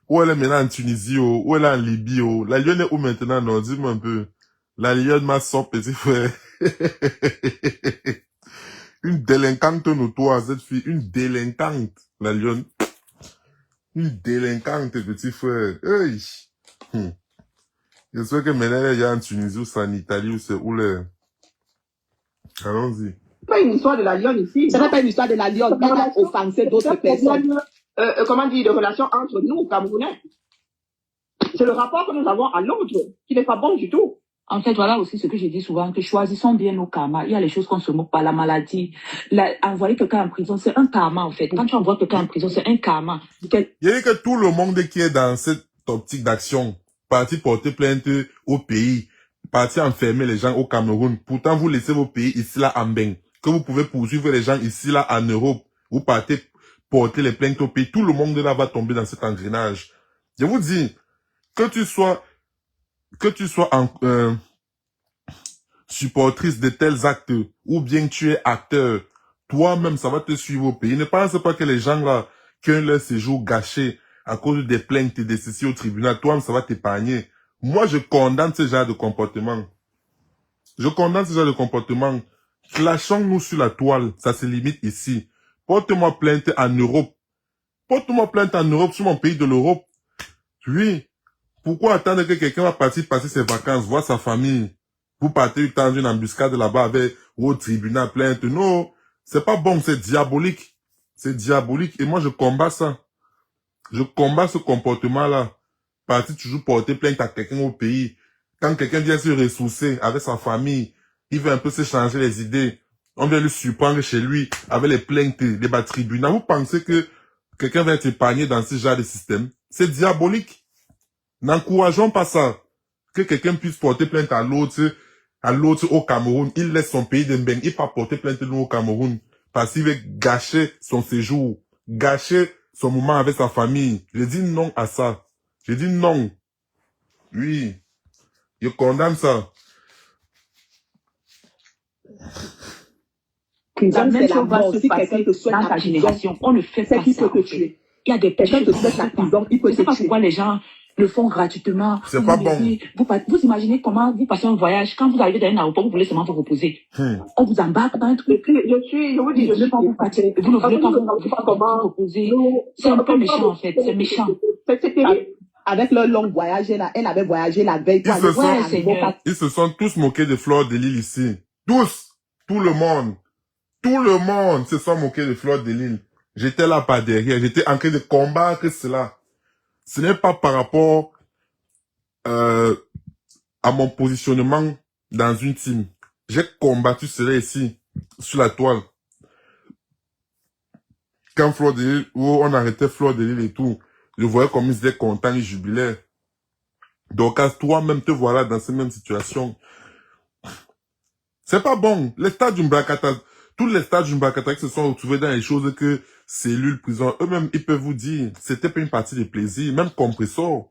S1: Où elle est maintenant en Tunisie, où elle est en Libye, la lionne est où maintenant, non, dis-moi un peu. La lionne m'a sorti, petit frère. Une délinquante notoire, cette fille, une délinquante, la lionne. Une délinquante, petit frère. Hey. J'espère que maintenant, elle est en Tunisie, ou c'est en Italie, ou c'est où les... Allons-y.
S4: C'est pas une histoire de la lionne ici.
S5: Ce n'est pas une histoire de la lionne. Elle a offensé d'autres personnes.
S4: Comment dire, de relations entre nous, Camerounais. C'est le rapport que nous avons à Londres, qui n'est pas bon du tout.
S11: En fait, voilà aussi ce que je dis souvent, que choisissons bien nos karmas. Il y a les choses qu'on se moque pas, la maladie. Envoyer quelqu'un en prison, c'est un karma, en fait. Quand tu envoies quelqu'un en prison, c'est un karma.
S1: Il y a que tout le monde qui est dans cette optique d'action, parti porter plainte au pays, parti enfermer les gens au Cameroun. Pourtant, vous laissez vos pays ici, là, en bain. Que vous pouvez poursuivre les gens ici, là, en Europe. Vous partez porter les plaintes au pays. Tout le monde là va tomber dans cet engrenage. Je vous dis, que tu sois supportrice de tels actes, ou bien que tu es acteur, toi-même, ça va te suivre au pays. Ne pense pas que les gens là, qui ont leur séjour gâché à cause des plaintes et des ceci au tribunal, toi-même, ça va t'épargner. Moi, je condamne ce genre de comportement. Je condamne ce genre de comportement. Clashons-nous sur la toile, ça se limite ici. Porte-moi plainte en Europe. Porte-moi plainte en Europe, sur mon pays de l'Europe. Oui. Pourquoi attendre que quelqu'un va partir passer ses vacances, voir sa famille? Vous partez dans une embuscade là-bas avec au tribunal plainte. Non, c'est pas bon, c'est diabolique. C'est diabolique. Et moi, je combats ça. Je combats ce comportement-là. Partir toujours porter plainte à quelqu'un au pays. Quand quelqu'un vient se ressourcer avec sa famille, il veut un peu se changer les idées. On vient le surprendre chez lui avec les plaintes, les tribunaux. Vous pensez que quelqu'un va être épargné dans ce genre de système? C'est diabolique. N'encourageons pas ça. Que quelqu'un puisse porter plainte à l'autre au Cameroun. Il laisse son pays de bain. Il va porter plainte nous au Cameroun. Parce qu'il veut gâcher son séjour. Gâcher son moment avec sa famille. Je dis non à ça. Je dis non. Oui. Je condamne ça.
S11: La
S5: Prison,
S11: même
S5: c'est la
S11: chose va
S5: mort.
S11: se
S5: Si quelqu'un
S11: passer
S5: te souhaite
S11: dans
S5: la
S11: ta
S5: prison,
S11: génération. On ne fait
S5: c'est
S11: pas
S5: qu'il
S11: ça.
S5: peut
S11: En
S5: te
S11: fait.
S5: tuer.
S11: Il y a des
S5: Quelqu'un
S11: péchés
S5: te souhaite la prison, il peut
S11: Je ne sais
S5: te
S11: pas
S5: tuer.
S11: pourquoi les gens le font gratuitement.
S1: C'est
S11: Vous
S1: pas
S11: vous
S1: bon.
S11: laissez- vous imaginez comment vous passez un voyage. Quand vous arrivez dans un aéroport, vous voulez seulement vous reposer. On vous embarque dans un truc.
S4: Je vous dis,
S11: Vous ne voulez pas vous fatiguer. Vous ne voulez pas vous reposer. C'est un peu méchant, en fait. C'est méchant.
S4: C'est terrible.
S5: Avec leur long voyage, là, elle avait voyagé la veille.
S1: Ils se,
S11: Ouais,
S1: sont,
S11: Seigneur.
S1: ils se sont tous moqués de Fleur de Lille ici. Tous. Tout le monde. Tout le monde se sont moqués de Fleur de Lille. J'étais là par derrière. J'étais en train de combattre cela. Ce n'est pas par rapport à mon positionnement dans une team. J'ai combattu cela ici, sur la toile. Quand Fleur de Lille, où on arrêtait Fleur de Lille et tout, je voyais comme ils étaient contents, ils jubilaient. Donc, à toi-même te voilà dans cette même situation. C'est pas bon. Les stades du Mbakata, tous les stades du Mbakata qui se sont retrouvés dans les choses que cellules, prison, eux-mêmes, ils peuvent vous dire, c'était pas une partie de plaisir. Même Compressor.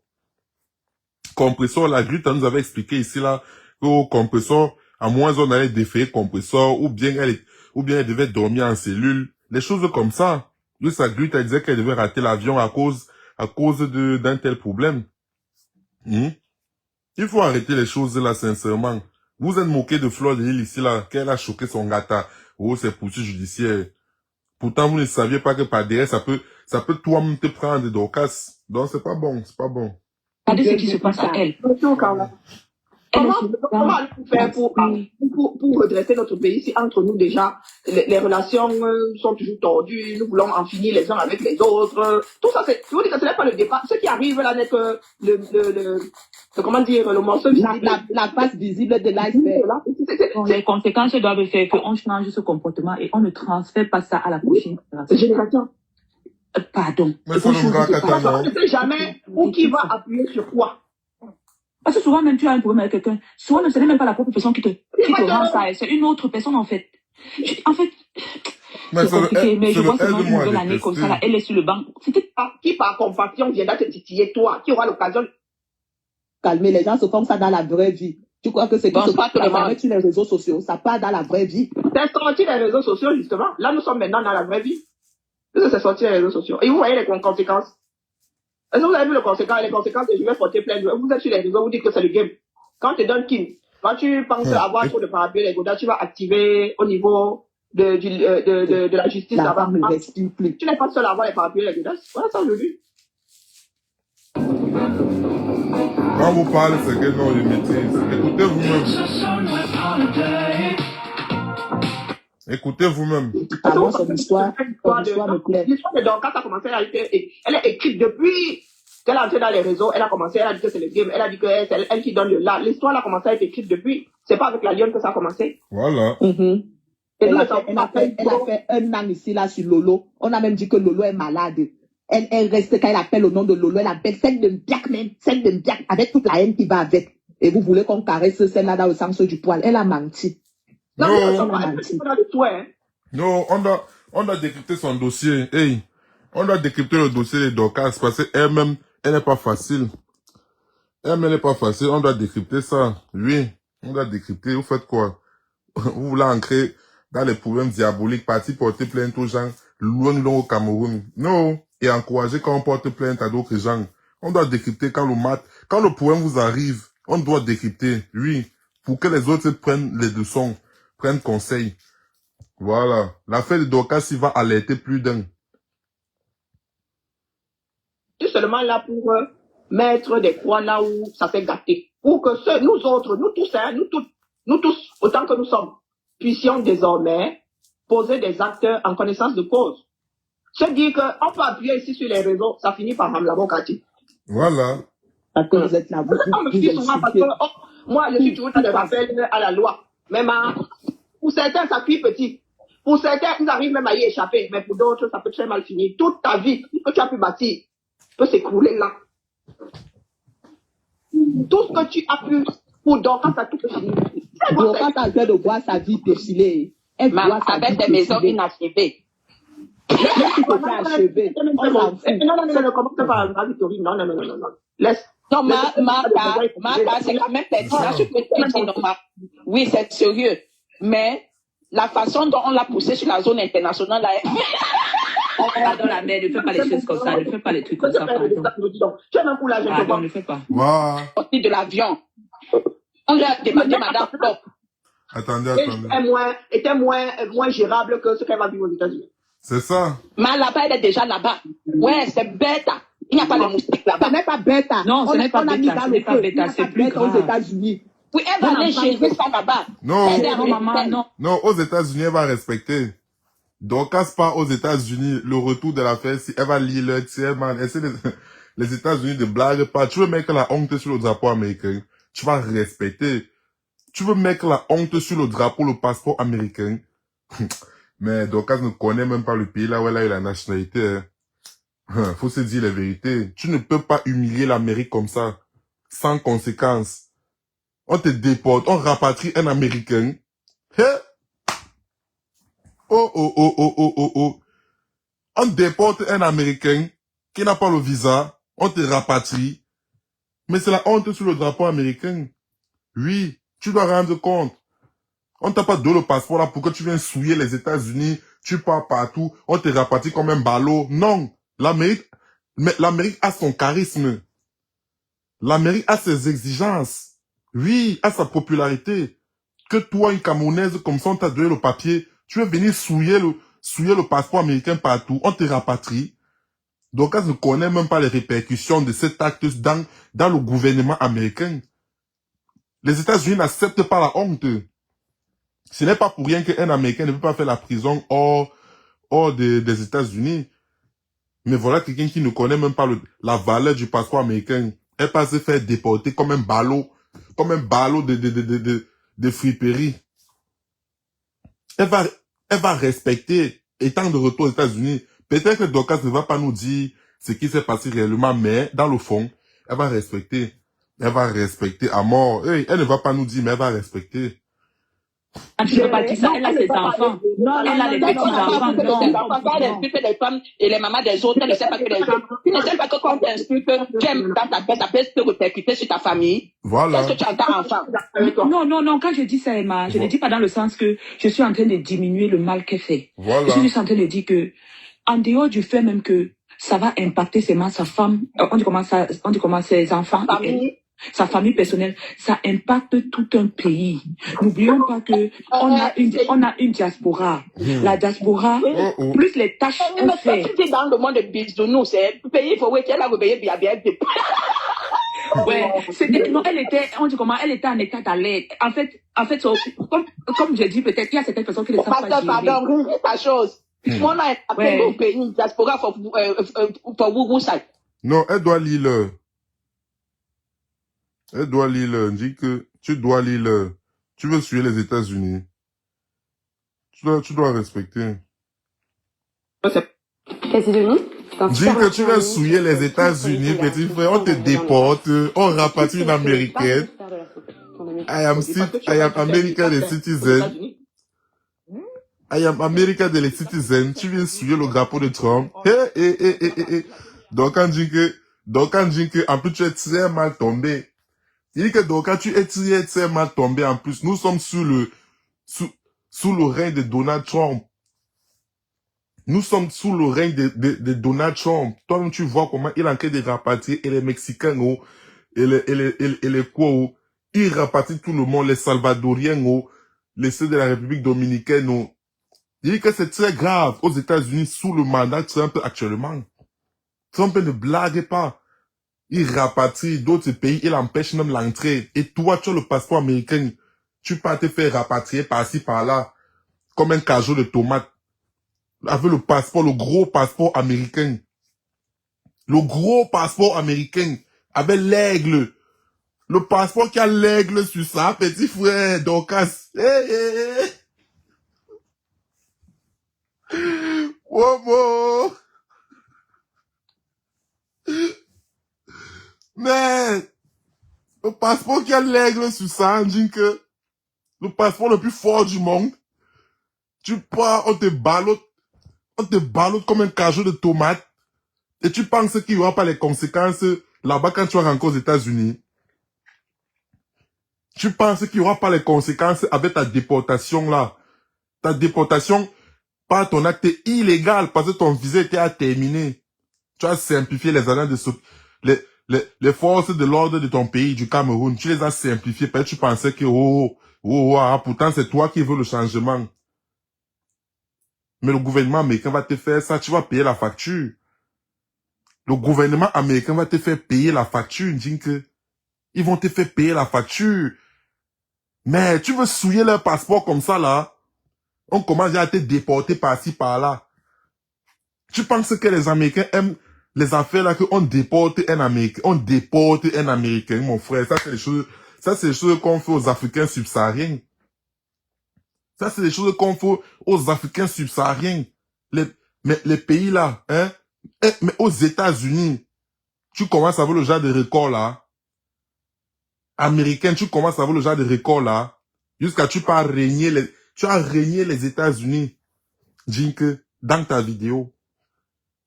S1: Compressor, la Grute nous avait expliqué ici, là, qu'au Compressor, à moins on allait défaire Compressor, ou bien elle devait dormir en cellule. Des choses comme ça. Lui, sa Grute, elle disait qu'elle devait rater l'avion à cause d'un tel problème. Il faut arrêter les choses là, sincèrement. Vous êtes moqué de Fleur de Lille ici, là, qu'elle a choqué son gata. Oh, c'est poursuite judiciaire. Pourtant, vous ne saviez pas que par derrière, ça peut toi-même te prendre des docasses. Donc, c'est pas bon, c'est pas bon.
S11: Regardez ce qui se passe à elle.
S4: Comment allons-nous faire pour redresser notre pays si entre nous déjà les relations sont toujours tordues, nous voulons en finir les uns avec les autres. Tout ça, je vous dis que ce n'est pas le départ. Ce qui arrive là n'est que le morceau visible.
S5: La face visible de l'iceberg.
S11: Les conséquences doivent faire qu'on change ce comportement et on ne transfère pas ça à la prochaine
S4: génération.
S11: Pardon.
S1: Mais ça
S4: on ne sait jamais où qui va appuyer sur quoi.
S11: Parce que souvent, même tu as un problème avec quelqu'un, souvent, ce n'est même pas la propre personne qui te rend ça, c'est une autre personne, en fait. C'est compliqué, mais je vois seulement une nouvelle année comme ça, là, elle est sur le banc.
S4: Qui par compassion viendra te titiller, toi, qui aura l'occasion de
S5: calmer. Les gens se font ça dans la vraie vie. Tu crois que c'est qui se passe sur les réseaux sociaux, ça part dans la vraie vie.
S4: C'est sorti des réseaux sociaux, justement. Là, nous sommes maintenant dans la vraie vie. C'est sorti des réseaux sociaux. Et vous voyez les conséquences. Est-ce que vous avez vu les conséquences de je vais porter plainte? Vous êtes sur les réseaux, vous dites que c'est le game. Quand tu donnes Kim, quand tu penses avoir trop de parapluies, les godas, tu vas activer au niveau de la justice là-bas. Tu n'es pas seul à avoir les parapluies, les godas. Voilà ça aujourd'hui.
S1: Quand vous parlez, c'est que non, je maîtrise. Écoutez vous-même. Écoutez vous-même.
S5: Son histoire me plaît.
S4: L'histoire de Dorcas a commencé à être, elle est écrite depuis qu'elle est entrée dans les réseaux, elle a commencé, elle a dit que c'est le game, elle a dit que c'est elle qui donne le là. L'histoire a commencé à être écrite depuis. C'est pas avec la lionne que ça a commencé.
S1: Voilà.
S5: Elle a fait un an ici, là, sur Lolo. On a même dit que Lolo est malade. Elle reste, quand elle appelle au nom de Lolo, elle appelle celle de Mbiak même, celle de Mbiak, avec toute la haine qui va avec. Et vous voulez qu'on caresse celle-là dans le sens du poil. Elle a menti.
S4: Non,
S1: Non.
S4: elle a dans le toit, hein.
S1: Non, on doit décrypter son dossier. Hey, on doit décrypter le dossier de Dorcas parce qu'elle-même, elle n'est pas facile. Elle-même n'est pas facile. On doit décrypter ça. Oui, on doit décrypter. Vous faites quoi? Vous voulez ancrer dans les problèmes diaboliques, partir porter plainte aux gens, loin au Cameroun. Non. Et encourager quand on porte plainte à d'autres gens. On doit décrypter quand le problème vous arrive. On doit décrypter. Oui. Pour que les autres prennent les leçons, prennent conseil. Voilà. L'affaire de Dorcas, il va alerter plus d'un.
S4: C'est seulement là pour mettre des croix là où ça fait gâter. Pour que nous autres, nous tous, hein, nous tous, autant que nous sommes, puissions désormais poser des actes en connaissance de cause. Se dire qu'on peut appuyer ici sur les réseaux, ça finit par Ramlabokati.
S1: Voilà.
S5: Parce que vous êtes là,
S4: On me fie souvent parce que, moi, je suis toujours dans le rappel à la loi. Même pour certains, ça cuit petit. Pour certains, ils arrivent même à y échapper. Mais pour d'autres, ça peut très mal finir. Toute ta vie que tu as pu bâtir peut s'écrouler là. Tout ce que tu as pu pour Dorcas, ça tout peut finir.
S5: Dorcas a besoin de voir sa vie défiler. Elle voit sa
S11: avec
S5: vie
S11: des maisons
S5: défiler.
S11: inachevées.
S4: Non, commence par la Victorine. Non. Laisse.
S11: Non, Martha, c'est quand même pertinent ce que tu dis, non, oui, c'est sérieux. Mais la façon dont on l'a poussé sur la zone internationale, là,
S9: Pardon, la mère, ne fais pas les choses comme ça, ne fais pas les trucs comme ça, pardon.
S4: Tu as même pour l'argent.
S9: Pardon, ne fais pas.
S1: Wow.
S11: sorti de l'avion. On lui a demandé, madame, stop.
S1: Attendez.
S4: Était moins gérable que ce qu'elle va vivre aux États-Unis.
S1: C'est ça.
S11: Mais là-bas, elle est déjà là-bas. Ouais, c'est bête. Il n'y a pas de moustiques là-bas.
S5: Ce n'est pas bête.
S9: Non, ce n'est pas bêta, ce n'est pas bêta, c'est plus
S5: aux
S9: grave.
S5: États-Unis.
S11: Oui, elle va aller gérer ça là-bas.
S1: Non.
S11: Elle est
S9: Non, maman, non.
S1: Non, aux États-Unis, elle va respecter. Dorcas part aux États-Unis, le retour de l'affaire, si elle va lire le tiers, man, essaie les États-Unis de blague pas. Tu veux mettre la honte sur le drapeau américain, tu vas respecter. Tu veux mettre la honte sur le drapeau, le passeport américain. Mais Dorcas ne connaît même pas le pays là où elle a eu la nationalité. Hein. Faut se dire la vérité. Tu ne peux pas humilier l'Amérique comme ça, sans conséquence. On te déporte, on rapatrie un Américain. Hein? Oh. On déporte un Américain qui n'a pas le visa, on te rapatrie. Mais c'est la honte sur le drapeau américain. Oui, tu dois rendre compte. On t'a pas donné le passeport là pour que tu viennes souiller les États-Unis, tu pars partout, on te rapatrie comme un ballot. Non, l'Amérique a son charisme. L'Amérique a ses exigences. Oui, a sa popularité. Que toi, une Camerounaise, comme ça, on t'a donné le papier, tu veux venir souiller le passeport américain partout, on te rapatrie. Donc, elle ne connaît même pas les répercussions de cet acte dans le gouvernement américain. Les États-Unis n'acceptent pas la honte. Ce n'est pas pour rien qu'un Américain ne peut pas faire la prison hors des États-Unis. Mais voilà quelqu'un qui ne connaît même pas la valeur du passeport américain. Elle va se faire déporter comme un ballot de friperie. Elle va respecter, étant de retour aux États-Unis. Peut-être que Dorcas ne va pas nous dire ce qui s'est passé réellement, mais dans le fond, elle va respecter. Elle va respecter à mort. Hey, elle ne va pas nous dire, mais elle va respecter.
S9: Tu ne peux pas dire ça, elle a ses enfants. Elle a les petits-enfants, non.
S11: Elle explique les femmes et les mamans des autres, elle ne sait pas que les autres. Tu ne sais pas que quand tu expliques que tu aimes dans ta tête, ça peut te répercuter sur ta famille.
S1: Voilà.
S11: Qu'est-ce que tu entends enfant?
S9: Non, quand je dis ça, Emma, je ne dis pas dans le sens que je suis en train de diminuer le mal qu'elle fait.
S1: Voilà.
S9: Je suis juste en train de dire que, en dehors du fait même que ça va impacter seulement sa femme, on dit comment ses enfants, sa famille personnelle, ça impacte tout un pays. N'oublions pas que on a une diaspora. La diaspora, plus les tâches qu'on fait.
S11: Tu dis dans le monde de bisounours, c'est pays, il faut que tu aies bien.
S9: Ouais, non, elle était en état d'alerte. En fait, comme je dis, peut-être, il y a certaines personnes qui ne savent pas gérer.
S11: Pardon, ta chose. On a appelé au pays, diaspora, pour vous, ça.
S1: Non, elle doit lire. Elle doit lire. Dis que tu dois lire. Tu veux suivre les États-Unis. Tu dois respecter.
S12: États-Unis?
S1: Dis que tu veux souiller les États-Unis, petit frère. On te déporte. On rapatrie une Américaine. I am American the citizen. I am American the citizen. Tu viens souiller le drapeau de Trump. Donc, quand dit que, en plus, tu es très mal tombé. Il dit que, donc, quand tu es très, très mal tombé, en plus, nous sommes sous le règne de Donald Trump. Nous sommes sous le règne de Donald Trump. Toi-même, tu vois comment il est en train de rapatrier, et les Mexicains, et les quoi, il rapatrie tout le monde, les Salvadoriens, les ceux de la République Dominicaine, Il dit que c'est très grave aux États-Unis sous le mandat de Trump actuellement. Trump ne blague pas. Il rapatrie d'autres pays, il empêche même l'entrée. Et toi, tu as le passeport américain. Tu peux te faire rapatrier par-ci, par-là, comme un cajot de tomates. Avec le passeport, le gros passeport américain. Le gros passeport américain. Avec l'aigle. Le passeport qui a l'aigle sur ça, petit frère, Dorcas. Womo. Mais, le passeport qui a l'aigle sur ça, on dit que le passeport le plus fort du monde, tu pars, on te ballotte comme un cajot de tomates, et tu penses qu'il n'y aura pas les conséquences là-bas quand tu vas rentrer aux États-Unis. Tu penses qu'il n'y aura pas les conséquences avec ta déportation là. Ta déportation par ton acte illégal parce que ton visa était terminé. Tu as simplifié les années de les forces de l'ordre de ton pays, du Cameroun. Tu les as simplifiées parce que tu pensais que pourtant c'est toi qui veux le changement. Mais le gouvernement américain va te faire ça, tu vas payer la facture. Le gouvernement américain va te faire payer la facture, ils vont te faire payer la facture. Mais tu veux souiller leur passeport comme ça, là? On commence à te déporter par-ci, par-là. Tu penses que les Américains aiment les affaires là qu'on déporte un Américain? On déporte un Américain, mon frère. Ça, c'est les choses qu'on fait aux Africains subsahariens. Ça, c'est des choses qu'on fait aux Africains subsahariens. Les pays là, hein? Mais aux États-Unis, tu commences à avoir le genre de record là. Américain, tu commences à avoir le genre de record là. Jusqu'à tu as régné les États-Unis. Jink, dans ta vidéo.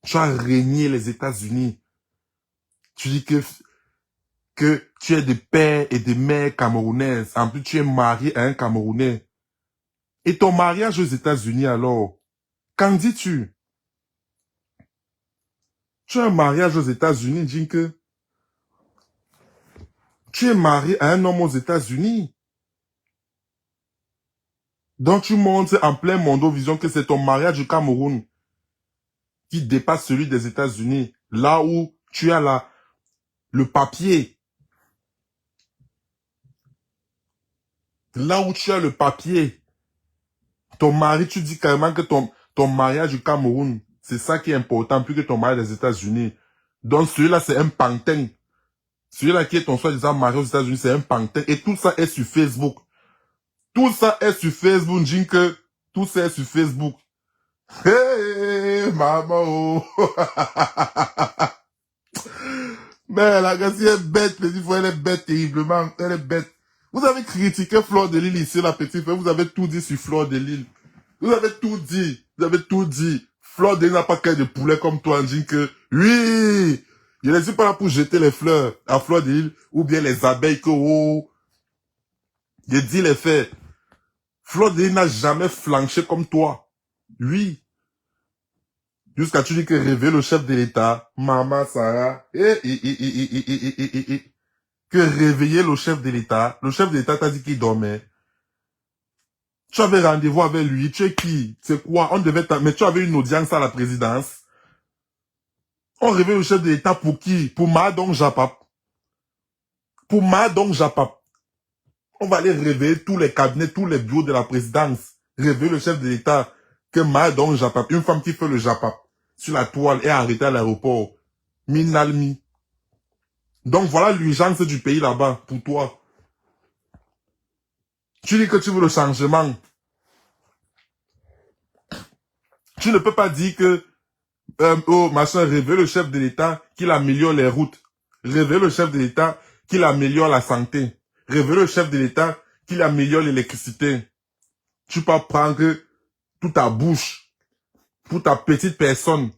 S1: Tu as régné les États-Unis. Tu dis que tu es de père et de mère camerounaises. En plus, tu es marié à un Camerounais. Et ton mariage aux États-Unis alors? Qu'en dis-tu? Tu as un mariage aux États-Unis, Jink. Tu es marié à un homme aux États-Unis. Donc tu montres en plein Mondovision que c'est ton mariage du Cameroun qui dépasse celui des États-Unis. Là où tu as le papier. Là où tu as le papier. Ton mari, tu dis carrément que ton mariage du Cameroun, c'est ça qui est important, plus que ton mariage des États-Unis. Donc celui-là, c'est un pantin. Celui-là qui est ton soi-disant marié aux États-Unis, c'est un pantin. Et tout ça est sur Facebook. Tout ça est sur Facebook, Jink. Tout ça est sur Facebook. Hey, maman, oh. Mais la gars, elle est bête, petit frère, elle est bête terriblement. Elle est bête. Vous avez critiqué Fleur de Lille ici, la petite frère. Vous avez tout dit sur Fleur de Lille. Vous avez tout dit. Vous avez tout dit. Fleur de Lille n'a pas qu'un de poulet comme toi, Jink. Oui. Je ne suis pas là pour jeter les fleurs à Fleur de Lille ou bien les abeilles que, je dis les faits. Fleur de Lille n'a jamais flanché comme toi. Oui. Jusqu'à tu dis que réveiller le chef de l'État, Maman Sarah, que réveiller le chef de l'État t'a dit qu'il dormait. Tu avais rendez-vous avec lui, tu es qui? C'est quoi? Mais tu avais une audience à la présidence. On réveille le chef de l'État pour qui? Pour Mahadong Japap. Pour Mahadong Japap. On va aller réveiller tous les cabinets, tous les bureaux de la présidence. Réveiller le chef de l'État que Mahadong Japap, une femme qui fait le Japap sur la toile est arrêtée à l'aéroport. Minalmi. Donc voilà l'urgence du pays là-bas, pour toi. Tu dis que tu veux le changement. Tu ne peux pas dire que, oh, machin, rêver le chef de l'État qu'il améliore les routes. Rêver le chef de l'État qu'il améliore la santé. Rêver le chef de l'État qu'il améliore l'électricité. Tu peux prendre toute ta bouche pour ta petite personne.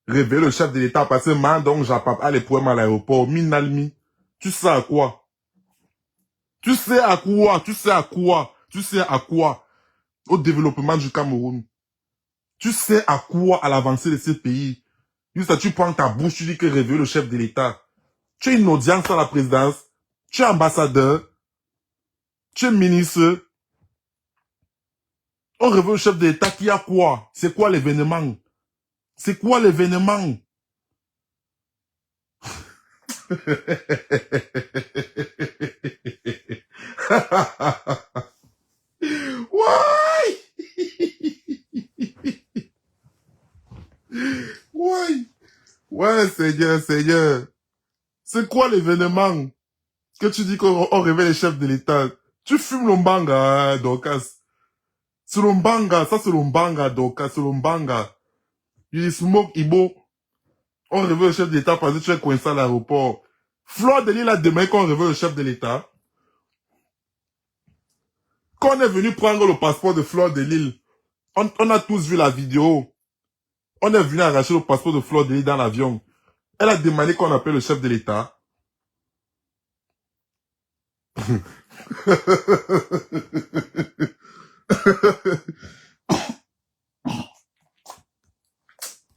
S1: Rêver le chef de l'État parce que man, donc, j'appelle les problèmes à l'aéroport. Minalmi. Tu sais à quoi? Tu sais à quoi? Tu sais à quoi? Tu sais à quoi? Au développement du Cameroun. Tu sais à quoi à l'avancée de ce pays? Juste, tu prends ta bouche, tu dis que rêver le chef de l'État. Tu es une audience à la présidence. Tu es ambassadeur. Tu es ministre. On rêve le chef de l'État qui a quoi? C'est quoi l'événement? C'est quoi l'événement? Ouais! Ouais! Ouais, Seigneur, Seigneur. C'est quoi l'événement? Que tu dis qu'on réveille les chefs de l'État. Tu fumes l'ombanga, hein, Dorcas. C'est l'ombanga, ça c'est l'ombanga, Dorcas, c'est l'ombanga. You smoke Ibo. On réveille le chef de l'État parce que tu es coincé à l'aéroport. Fleur de l'île a demandé qu'on réveille le chef de l'État. Quand on est venu prendre le passeport de Fleur de l'île, on a tous vu la vidéo. On est venu arracher le passeport de Fleur de l'île dans l'avion. Elle a demandé qu'on appelle le chef de l'État.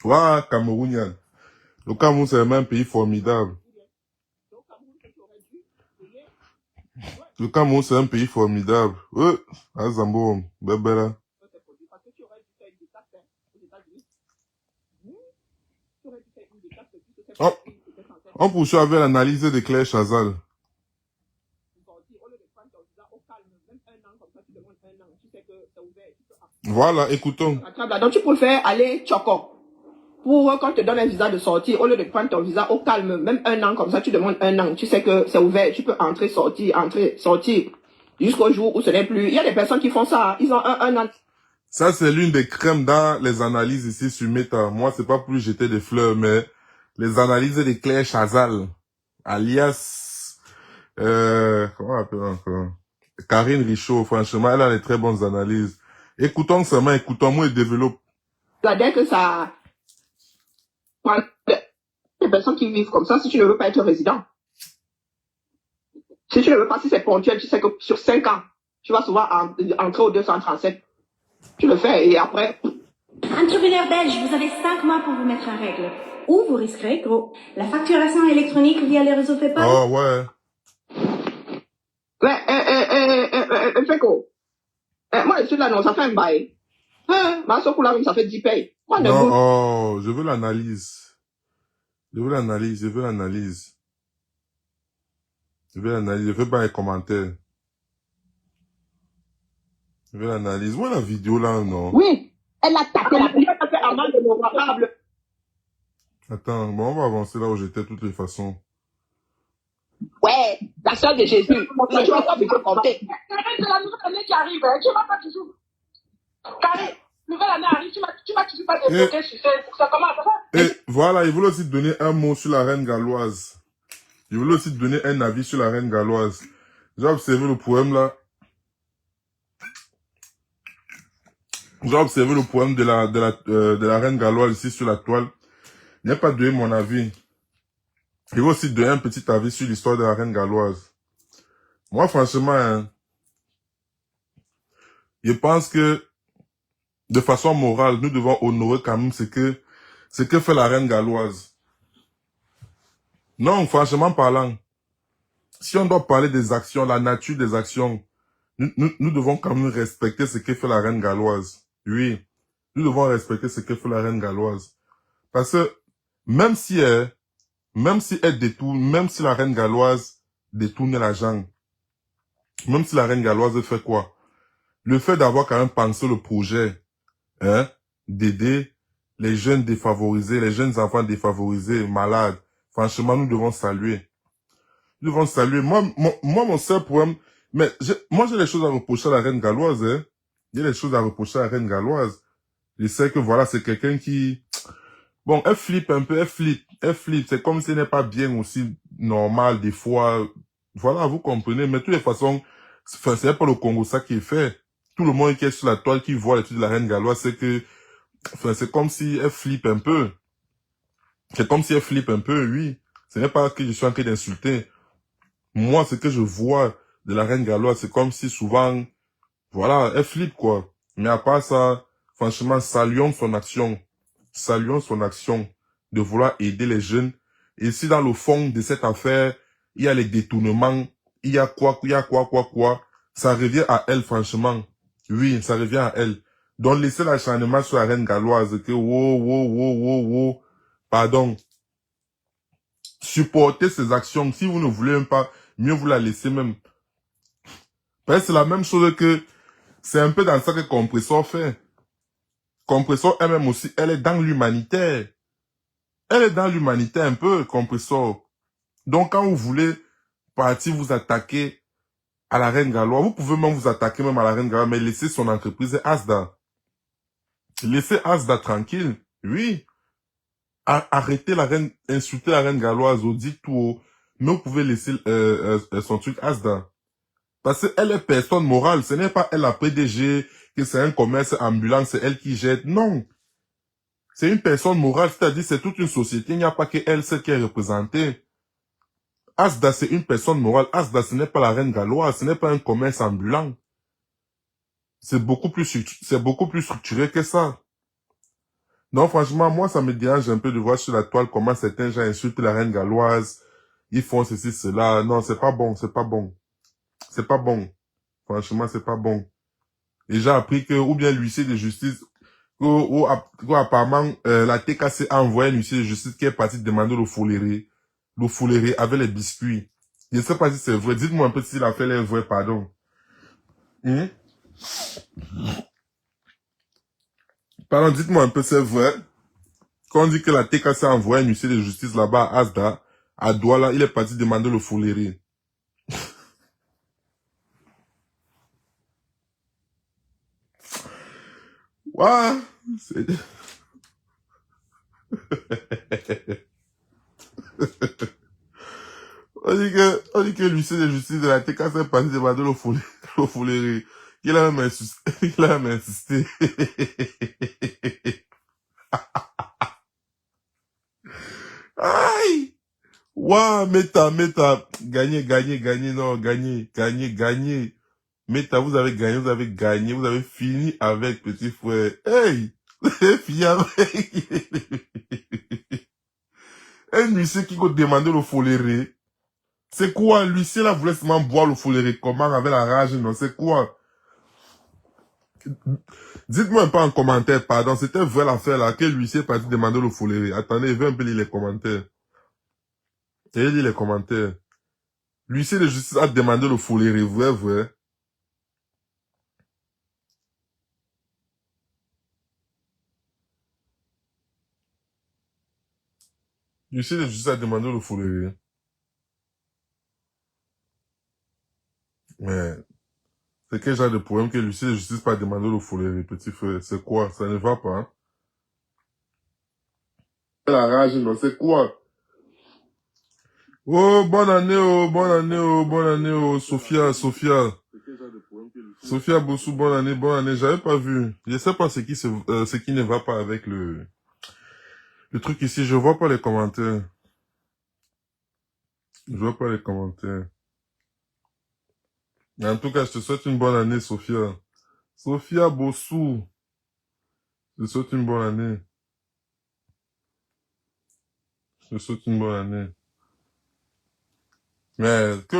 S1: Ouais, Camerounien. Le Cameroun, c'est un pays formidable. Le Cameroun, c'est un pays formidable. Ouais, Azambo, Bébéla. Oh, on poursuit avec l'analyse de Claire Chazal. Voilà, écoutons.
S4: Donc tu préfères aller Tchoko pour quand tu te donne un visa de sortie, au lieu de prendre ton visa au calme, même 1 an comme ça, tu demandes 1 an, tu sais que c'est ouvert, tu peux entrer, sortir, jusqu'au jour où ce n'est plus. Il y a des personnes qui font ça, ils ont un an.
S1: Ça, c'est l'une des crèmes dans les analyses ici sur Meta. Moi, c'est pas plus jeter des fleurs, mais les analyses de Claire Chazal, alias, comment on appelle encore? Karine Richaud, franchement, elle a des très bonnes analyses. Écoutons seulement, écoutons-moi et développe.
S4: Dès que ça prend les personnes qui vivent comme ça, si tu ne veux pas être résident. Si tu ne veux pas, si c'est ponctuel, tu sais que sur 5 ans, tu vas souvent entrer au 237. Tu le fais et après...
S12: Entrepreneur belge, vous avez 5 mois pour vous mettre en règle. Ou vous risquerez, gros, la facturation électronique via les réseaux PayPal.
S1: Oh, ouais.
S4: Fait quoi? Moi, je suis là, non, ça fait un bail. Ma soeur, là, ça fait 10 payes.
S1: Non, oh, je veux l'analyse. Je veux l'analyse, je veux l'analyse. Je veux l'analyse, je veux pas les commentaires. Je veux l'analyse. Où est la vidéo là, non?
S4: Oui, elle a tapé la vidéo, elle a fait amende honorable.
S1: Attends, bon, on va avancer là où j'étais de toutes les façons.
S4: Ouais, la sœur de Jésus. Mais tu vas pas me compter.
S6: C'est la nouvelle année qui arrive, hein. Tu vas pas toujours. Carré, nouvelle année arrive, tu vas toujours pas débloquer sur ça. Comment ça va?
S1: Et voilà, il voulait aussi te donner un mot sur la reine galloise. Il voulait aussi te donner un avis sur la reine galloise. J'ai observé le poème là. J'ai observé le poème de la reine galloise ici sur la toile. Il n'a pas donné mon avis. Il va aussi donner un petit avis sur l'histoire de la reine galloise. Moi, franchement, hein, je pense que de façon morale, nous devons honorer quand même ce que fait la reine galloise. Non, franchement parlant, si on doit parler des actions, la nature des actions, nous devons quand même respecter ce que fait la reine galloise. Oui, nous devons respecter ce que fait la reine galloise. Parce que même si elle détourne, même si la reine galloise détourne l'argent, même si la reine galloise fait quoi? Le fait d'avoir quand même pensé le projet, hein, d'aider les jeunes défavorisés, les jeunes enfants défavorisés, malades, Franchement, nous devons saluer. Nous devons saluer. Moi, mon seul problème, mais moi, j'ai des choses à reprocher à la reine galloise, hein. Il y a des choses à reprocher à la reine galloise. Je sais que voilà, c'est quelqu'un qui, bon, elle flippe un peu, elle flippe. C'est comme si elle n'est pas bien aussi normal, des fois. Voilà, vous comprenez. Mais de toutes les façons, c'est pas le Congo ça qui est fait. Tout le monde qui est sur la toile, qui voit l'étude de la reine galloise, c'est que, c'est comme si elle flippe un peu. C'est comme si elle flippe un peu, oui. Ce n'est pas que je suis en train d'insulter. Moi, ce que je vois de la reine galloise, c'est comme si souvent, voilà, elle flippe, quoi. Mais à part ça, franchement, saluons son action. Saluons son action de vouloir aider les jeunes. Et si dans le fond de cette affaire, il y a les détournements, il y a quoi, ça revient à elle, franchement. Oui, ça revient à elle. Donc, laissez l'acharnement sur la reine galloise, que pardon. Supportez ses actions. Si vous ne voulez même pas, mieux vous la laissez même. Parce que c'est la même chose que, c'est un peu dans ça que Compressor fait. Compressor elle-même aussi, elle est dans l'humanitaire. Elle est dans l'humanitaire un peu, Compressor. Donc, quand vous voulez partir vous attaquer à la reine galloise, vous pouvez même vous attaquer même à la reine galloise, mais laissez son entreprise Asda. Laissez Asda tranquille. Oui. Arrêtez la reine, insultez la reine galloise, dites tout haut. Mais vous pouvez laisser son truc Asda. Parce qu'elle est personne morale. Ce n'est pas elle la PDG, que c'est un commerce ambulant, c'est elle qui jette. Non. C'est une personne morale, c'est-à-dire c'est toute une société. Il n'y a pas que elle, celle qui est représentée. Asda, c'est une personne morale. Asda, ce n'est pas la reine galloise, ce n'est pas un commerce ambulant. C'est beaucoup plus structuré que ça. Non, franchement, moi, ça me dérange un peu de voir sur la toile comment certains gens insultent la reine galloise. Ils font ceci, cela. Non, c'est pas bon, c'est pas bon. C'est pas bon. Franchement, c'est pas bon. Et j'ai appris que, ou bien l'huissier de justice, ou apparemment, la TKC a envoyé un huissier de justice qui est parti demander le foulerie avec les biscuits. Je ne sais pas si c'est vrai. Dites-moi un peu si l'affaire est vraie, pardon. Pardon, dites-moi un peu si c'est vrai. Quand on dit que la TKC a envoyé un huissier de justice là-bas à Asda, à Douala, il est parti demander le foulerie. Ouah, on dit que l'huissier de justice de la TKC est parti demander le foulerie. Il a même insisté. Aïe! Waouh, Meta, gagné, non, gagné. Meta, vous avez gagné, vous avez fini avec, petit frère. Hey! Vous avez fini avec. Un huissier qui va demander le foléré. C'est quoi? L'huissier là voulait seulement boire le foléré. Comment? Avec la rage, non? C'est quoi? Dites-moi un peu en commentaire, pardon. C'était vrai l'affaire là, que l'huissier est parti demander le foléré. Attendez, je vais un peu lire les commentaires. Et lire les commentaires. L'huissier de justice a demandé le foléré. Vrai. L'huissier de justice a demandé le foléré. Mais, c'est quel genre de problème que l'huissier de justice pas demandé le foléré, petit frère? C'est quoi? Ça ne va pas, hein? La rage, non, c'est quoi? Oh, bonne année, Sophia. Sophia Bossou, bonne année, j'avais pas vu. Je sais pas ce qui ne va pas avec le truc ici, je vois pas les commentaires. Mais en tout cas, je te souhaite une bonne année, Sophia. Sophia Bossou. Je te souhaite une bonne année. Mais que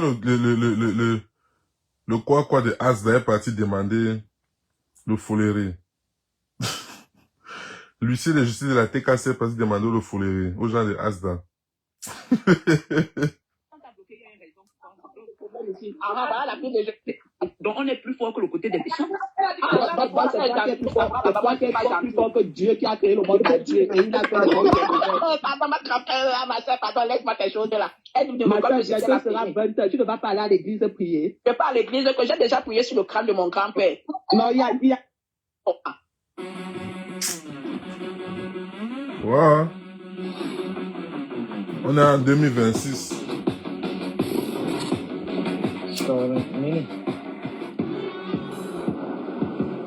S1: le quoi de Asda est parti demander le foléré. L'huissier de justice de la TKC est parti demander le foléré aux gens de Asda.
S5: Voilà la plus de jeu.
S11: Donc, on est plus fort que le côté des méchants.
S5: C'est toi qui es plus fort que Dieu qui a créé le monde entier. Et il a fait le monde. Pardon, ma grand-père, ma soeur, pardon, laisse-moi tes choses là. Ma soeur, bientôt sera 20h. Tu ne vas pas aller à l'église prier. Je pars à l'église que j'ai déjà prié sur le crâne de mon grand-père. Non, il y a...
S1: Ouais. On est en 2026.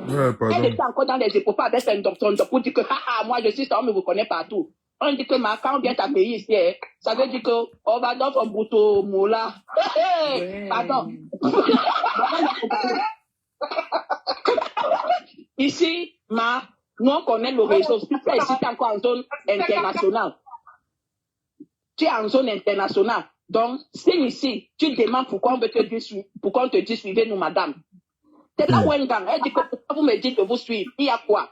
S1: Ouais, pardon.
S5: Elle était encore dans les époques avec un docteur pour dire que moi je suis ça, on me reconnaît partout. On dit que quand on vient t'accueillir ici, ça veut dire que on va dans son bouton moula. Pardon. Ici, nous on connaît le réseau. Si tu es ici, tu es encore en zone internationale. Tu es en zone internationale. Donc, si ici, tu demandes pourquoi on veut te dire, pourquoi on te dit suivez-nous, madame. C'est là où elle dit que pourquoi vous me dites de vous suivre. Il y a quoi?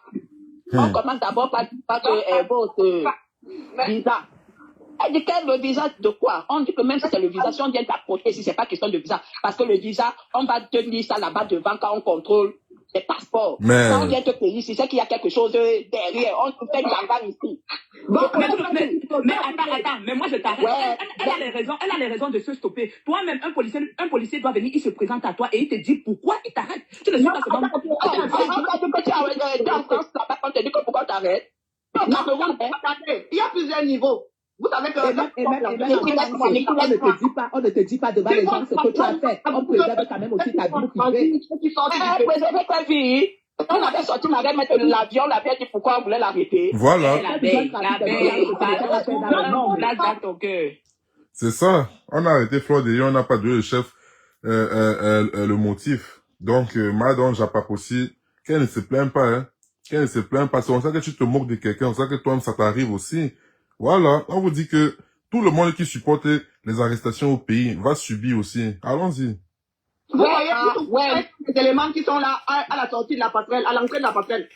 S5: On commence d'abord par votre visa. Elle dit que le visa de quoi? On dit que même si c'est le visa, si on vient t'apporter, si c'est pas question de visa, parce que le visa, on va te dire ça là-bas devant quand on contrôle les passeports.
S1: Mais...
S5: Quand on vient te payer, si c'est qu'il y a quelque chose derrière, on te fait une gangan ici.
S11: Mais attends, mais moi je t'arrête. Ouais. Elle a les raisons de se stopper. Toi-même, un policier doit venir, il se présente à toi et il te dit pourquoi il t'arrête. Tu ne sais pas seulement.
S5: On te dit que pourquoi t'arrêtes. Il y a plusieurs niveaux. Vous savez que on ne te dit pas devant les gens ce que tu as fait. On préserve quand même aussi ta vie privée. Préserver ta vie. On avait sorti Margaret mettre l'avion, la vie dit pourquoi on voulait l'arrêter.
S1: Voilà. C'est ça. On a arrêté Flodé, on n'a pas donné le chef le motif. Donc, madame Japap aussi, qu'elle ne se plaint pas, hein. Qu'elle ne se plaint pas. C'est pour ça que tu te moques de quelqu'un, c'est pour ça que toi-même ça t'arrive aussi. Voilà, on vous dit que tout le monde qui supporte les arrestations au pays va subir aussi. Allons-y.
S4: Vous voyez les éléments qui sont là à la sortie de la passerelle, à l'entrée de la passerelle.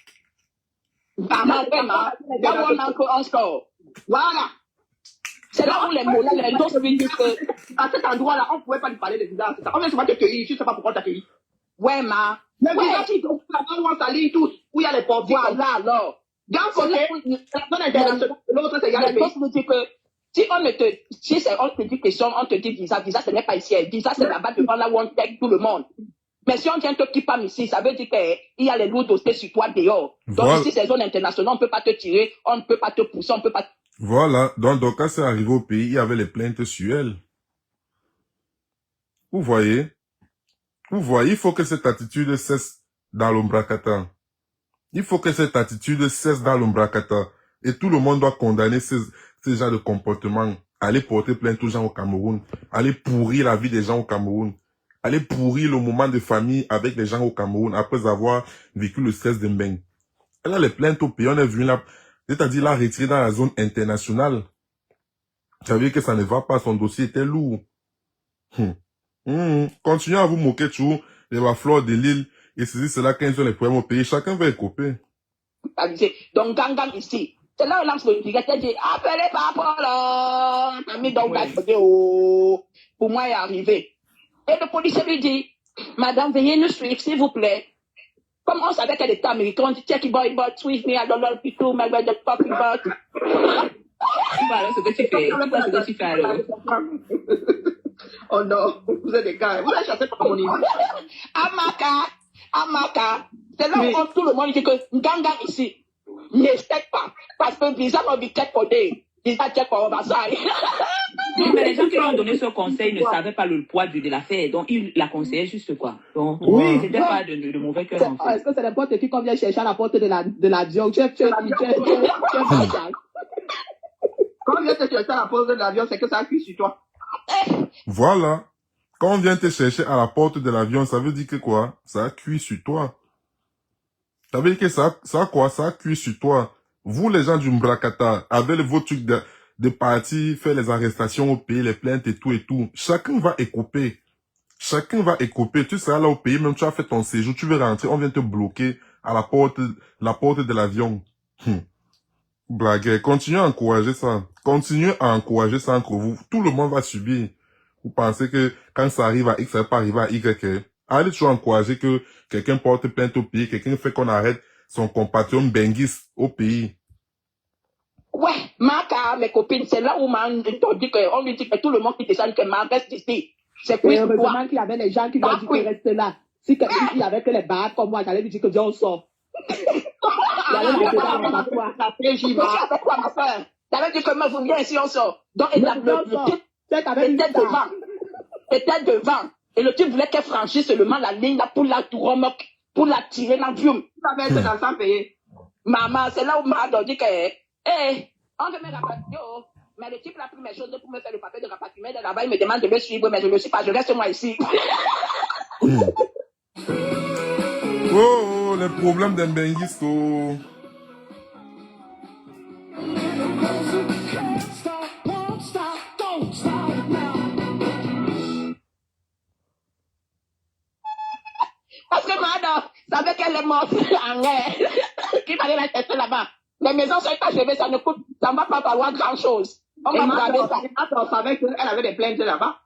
S4: Voilà.
S5: C'est là où les mots, les dos se disent que
S4: à cet endroit-là, on ne pouvait pas lui parler de visa. On vient souvent te cueillir, je ne sais pas pourquoi t'accueillir.
S5: Ouais, ma.
S4: Mais visa qui sont là-bas où on s'aligne tous, où il y a les portiers.
S5: Voilà, alors.
S4: D'un côté, la zone internationale, l'autre, c'est égal.
S5: Me dit que si on te dit question, on te dit visa, ce n'est pas ici. Visa, c'est là-bas devant là où on tègue tout le monde. Mais si on vient te quitter ici, ça veut dire qu'il y a les lourds dossiers sur toi dehors. Donc ici, c'est zone internationale, on ne peut pas te tirer, on ne peut pas te pousser, on ne peut pas...
S1: Voilà. Donc quand c'est arrivé au pays, il y avait les plaintes sur elle. Vous voyez, il faut que cette attitude cesse dans l'ombracata. Il faut que cette attitude cesse dans l'ombracata. Et tout le monde doit condamner ces genres de comportements. Aller porter plainte aux gens au Cameroun. Aller pourrir la vie des gens au Cameroun. Aller pourrir le moment de famille avec les gens au Cameroun après avoir vécu le stress de Mbeng. Elle a les plaintes au pays. On est venu là. C'est-à-dire la retirer dans la zone internationale. Ça veut dire que ça ne va pas. Son dossier était lourd. Continuez à vous moquer toujours de la flore de l'île. Et c'est là quand ils ont les problèmes au pays. Chacun va écoper.
S5: Donc, Gangan ici. C'est là où lance le directeur dit, appelez papa là. T'as mis donc pour moi est arrivé. Et le policier lui dit, madame, veuillez nous suivre, s'il vous plaît. Comme on savait qu'elle était américaine, on dit, check it boy, but sweep me, I don't know people, my brother, talking about.
S11: Voilà ce que tu fais. C'est ce que tu fais alors.
S4: Oh non, vous êtes des gars. Vous l'avez chassé par mon niveau.
S5: Amaka. C'est là où tout le monde dit que Gangan ici. N'espère pas. Parce que visa va be check for day. Visa check for Versailles.
S11: Mais les gens qui lui ont donné ce conseil ne savaient pas le poids de l'affaire. Donc, il la conseillait juste quoi. Donc,
S5: oui,
S11: c'était pas de mauvais cœur en fait.
S5: Est-ce que c'est n'importe qui qu'on vient chercher à la porte de l'avion? Quand
S4: on vient te chercher à la porte de l'avion, c'est que ça appuie sur toi.
S1: Voilà. Quand on vient te chercher à la porte de l'avion, ça veut dire que quoi? Ça a cuit sur toi. Ça veut dire que ça a cuit sur toi. Vous, les gens du Mbrakata, avec vos trucs de partis, faire les arrestations au pays, les plaintes et tout. Chacun va écoper. Tu seras là au pays, même tu as fait ton séjour, tu veux rentrer, on vient te bloquer à la porte de l'avion. Blague. Continuez à encourager ça. Continuez à encourager ça entre vous. Tout le monde va subir. Vous pensez que quand ça arrive à X, ça va pas arriver à Y. Hein? Allez toujours encourager que quelqu'un porte plainte au pays, quelqu'un fait qu'on arrête son compatriote benguiste au pays.
S5: Ouais, Marca, mes copines, c'est là où on lui dit que tout le monde qui descend que Marc reste ici. C'est plus heureusement qu'il y avait les gens qui lui ont dit qu'il reste là. Si il y avait que les barres comme moi, j'allais lui dire que Dieu on sort. J'allais lui dire que ma soeur. J'allais dire que moi, vous venez ici, on sort. Donc, le type était devant. Et le type voulait qu'elle franchisse seulement la ligne là pour la pour la tirer dans le vieux. Dans sans payer. Maman, c'est là où m'a dit que, on veut me rapatrier. Mais le type a pris mes choses pour me faire le papier de rapatriement. Là-bas, il me demande de me suivre, mais je ne le suis pas. Je reste moi ici.
S1: Oh, les problèmes d'un benguiste. Oh.
S5: Parce que madame savait qu'elle est morte en l'air. Qu'il fallait la tester là-bas. Les maisons sont achevées, ça ne va pas valoir grand-chose. On va braver ça. On savait qu'elle avait des plaintes là-bas.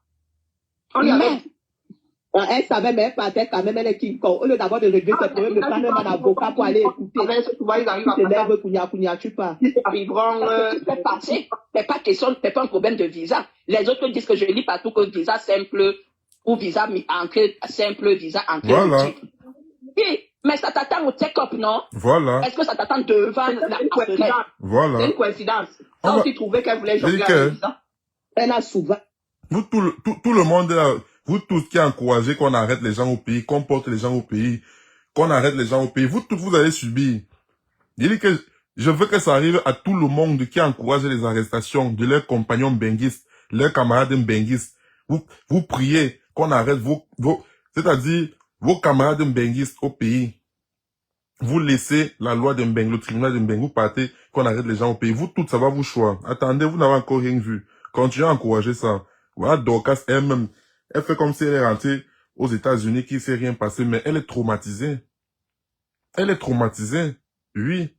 S5: Elle savait, mais elle partait quand même, elle est King Kong. Au lieu d'avoir de régler ses problèmes, de prendre un avocat pour aller écouter. Ils arriveront, c'est pas question, c'est pas un problème de visa. Les autres disent que je lis partout que visa simple, ou visa entrée simple, visa entrée.
S1: Voilà.
S5: Oui, mais ça t'attend au check-up, non?
S1: Voilà.
S5: Est-ce que ça t'attend devant la
S1: Voilà.
S5: C'est une coïncidence. Ça aussi trouvé qu'elle voulait jongler avec ça. Elle a souvent.
S1: Vous, tout le monde là, vous tous qui encouragez qu'on arrête les gens au pays, qu'on porte les gens au pays, qu'on arrête les gens au pays, vous tous, vous allez subir. Je veux que ça arrive à tout le monde qui encourage les arrestations de leurs compagnons benguistes, leurs camarades benguistes. Vous priez qu'on arrête c'est-à-dire, vos camarades benguistes au pays. Vous laissez la loi de Mbeng, le tribunal de Mbeng, vous partez, qu'on arrête les gens au pays. Vous tous, ça va vous choisir. Attendez, vous n'avez encore rien vu. Continuez à encourager ça. Voilà, Dorcas, elle-même, elle fait comme si elle est rentrée aux États-Unis, qu'il ne s'est rien passé, mais elle est traumatisée. Elle est traumatisée. Oui.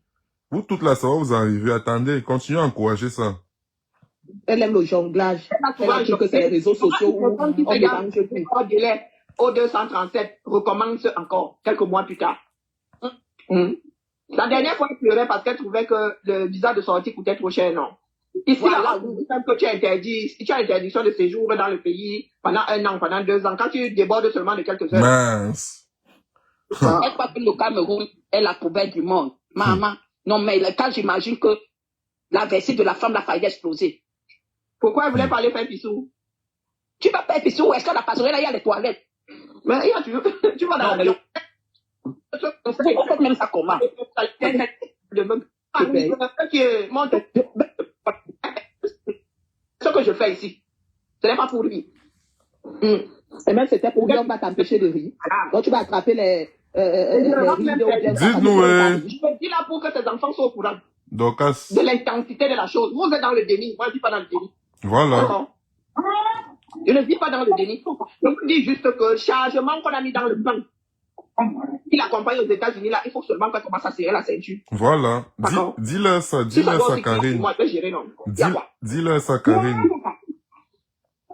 S1: Vous toutes là, ça va vous arriver. Attendez, continuez à encourager ça.
S5: Elle aime le jonglage. Elle a dit que c'est les réseaux sociaux où on dérange plus. Au 237 recommence encore, quelques mois plus tard. La dernière fois, elle pleurait parce qu'elle trouvait que le visa de sortie coûtait trop cher, non? Ici, voilà, que tu as interdiction de séjour dans le pays pendant 1 an, pendant 2 ans, quand tu débordes seulement de quelques heures.
S1: Mince.
S5: Elle croit que le Cameroun est la poubelle du monde. Maman, non, mais quand j'imagine que la vessie de la femme l'a failli exploser. Pourquoi elle voulait parler faire pissou? Tu vas faire pissou, est-ce que la passerelle là, il y a les toilettes? Mais tu vas dans l'avion. Même ça comment? Ce que je fais ici, ce n'est pas pour lui. Et même c'était pour lui, on va t'empêcher de rire. Donc tu vas attraper les
S1: dites-nous,
S5: je dis là pour que tes enfants soient au courant de l'intensité de la chose. Vous êtes dans le déni, moi je ne suis pas dans le déni.
S1: Voilà.
S5: Je ne vis pas dans le déni. Je vous dis juste que le chargement qu'on a mis dans le banc, il accompagne aux États-Unis là, il faut seulement qu'on commence à serrer la ceinture.
S1: Voilà. Dis-leur ça, dis-leur ça, Karine. Dis-leur ça, Karine.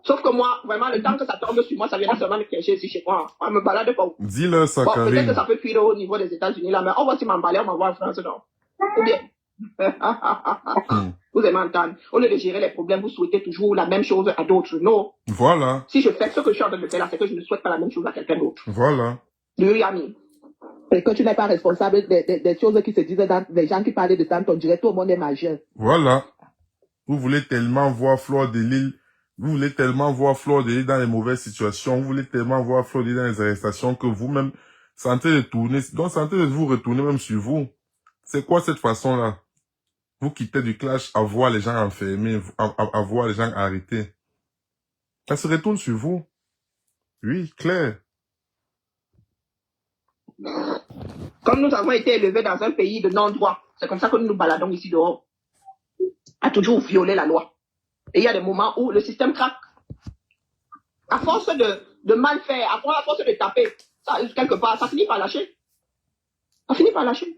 S5: Sauf que moi, vraiment, le temps que ça tombe sur moi, ça vient seulement me piéger ici chez moi. On me balade pas.
S1: Dis-leur ça, Karine.
S5: Peut-être que ça peut fuir au niveau des États-Unis là, mais on va aussi m'emballer, on m'envoie en France, non? Ou bien. Vous aimez entendre. Au lieu de gérer les problèmes, vous souhaitez toujours la même chose à d'autres. Non.
S1: Voilà.
S5: Si je fais ce que je suis en train de faire là, c'est que je ne souhaite pas la même chose à quelqu'un d'autre.
S1: Voilà.
S5: Et que tu n'es pas responsable des choses qui se disent dans les gens qui parlaient de ça, on dirait tout le monde est majeur.
S1: Voilà. Vous voulez tellement voir Fleur de Lille. Vous voulez tellement voir Fleur de Lille dans les mauvaises situations. Vous voulez tellement voir Fleur de Lille dans les arrestations que vous-même sentez de tourner. Donc, sentez de vous retourner même sur vous. C'est quoi cette façon-là? Vous quittez du clash à voir les gens enfermés, à voir les gens arrêtés. Ça se retourne sur vous. Oui, clair.
S5: Comme nous avons été élevés dans un pays de non-droit, c'est comme ça que nous nous baladons ici dehors. À toujours violer la loi. Et il y a des moments où le système craque. À force de mal faire, à force de taper, ça, quelque part, ça finit par lâcher. Ça finit par lâcher.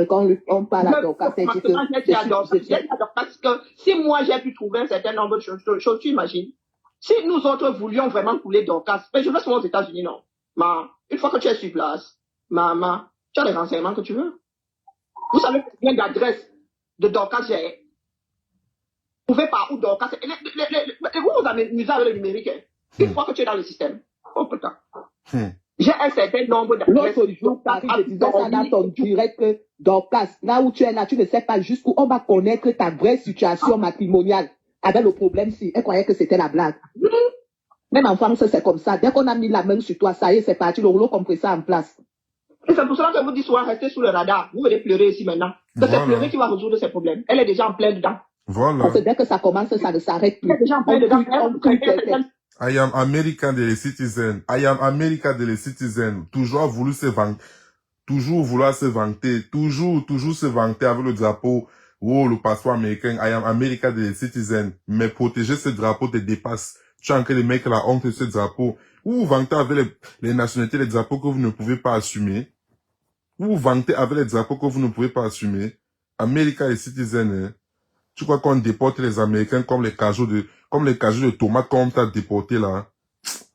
S5: Quand on parle à Dorcas, c'est parce que si moi j'ai pu trouver un certain nombre de choses, tu imagines.
S4: Si nous autres voulions vraiment couler Dorcas, mais je vais souvent aux États-Unis, non. Mais une fois que tu es sur place, maman, tu as les renseignements que tu veux. Vous savez combien d'adresses de Dorcas j'ai? Vous pouvez pas où Dorcas. Vous vous amusez avec le numérique. Hein. Une fois que tu es dans le système. Oh putain. J'ai un certain nombre d'adresses.
S5: L'autre jour, Paris, je disais ça dans ton direct que Dorcas, là où tu es là, tu ne sais pas jusqu'où on va connaître ta vraie situation matrimoniale. Avec le problème, si elle croyait que c'était la blague. Même en France, c'est comme ça. Dès qu'on a mis la main sur toi, ça y est, c'est parti, le rouleau compresseur en place.
S4: Et c'est pour cela que je vous dis souvent, restez sous le radar. Vous venez pleurer ici maintenant. Que c'est pleurer qui va résoudre ces problèmes. Elle est déjà en plein dedans.
S1: Voilà.
S5: Parce que dès que ça commence, ça ne s'arrête plus.
S4: Elle est déjà en plein dedans.
S1: I am American de les citizens. I am America de les citizens. Toujours voulu se vanter. Toujours vouloir se vanter. Toujours se vanter avec le drapeau. Oh, le passeport américain. I am America de les citizens. Mais protéger ce drapeau te dépasse. Tu es en train de mettre la honte de ce drapeau. Ou vanter avec les nationalités, les drapeaux que vous ne pouvez pas assumer. Ou vanter avec les drapeaux que vous ne pouvez pas assumer. America les citizens, hein. Tu crois qu'on déporte les Américains comme les cajots de tomates qu'on t'a déporté là?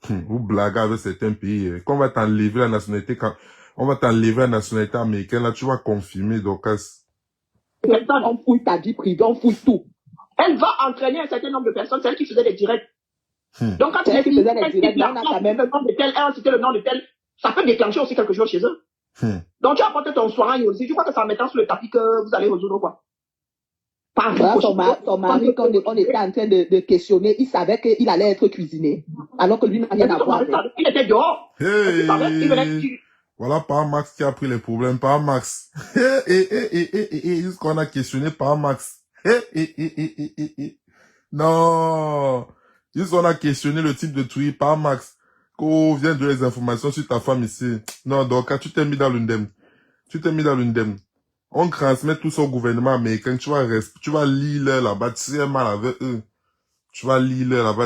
S1: Vous blaguez avec certains pays. Hein. Qu'on va t'enlever la nationalité, on va t'enlever la nationalité américaine, là, tu vas confirmer, Dorcas.
S5: On fouille ta vie privée, on fouille tout.
S4: Elle va entraîner un certain nombre de personnes, c'est elle qui faisait des directs. Donc quand
S5: elle faisait des directs,
S4: là, on a quand même le nom de tel, cité le nom de tel, ça peut déclencher aussi quelque chose chez eux. Donc tu as apporté ton soin aussi, tu crois que c'est en mettant sur le tapis que vous allez résoudre quoi?
S5: Voilà, son mari, quand on était en train de questionner, il savait qu'il allait être cuisiné, alors que lui n'a rien à voir.
S4: Il était dehors.
S1: Hey. Voilà par Max qui a pris les problèmes, par Max. Jusqu'on a questionné par Max. Non. Jusqu'on a questionné le type de tweet par Max. Qu'on vient de les informations sur ta femme ici. Non, donc tu t'es mis dans l'undem. On transmet tout ça au gouvernement américain. Tu vas lire là-bas. Tu sais mal avec eux. Tu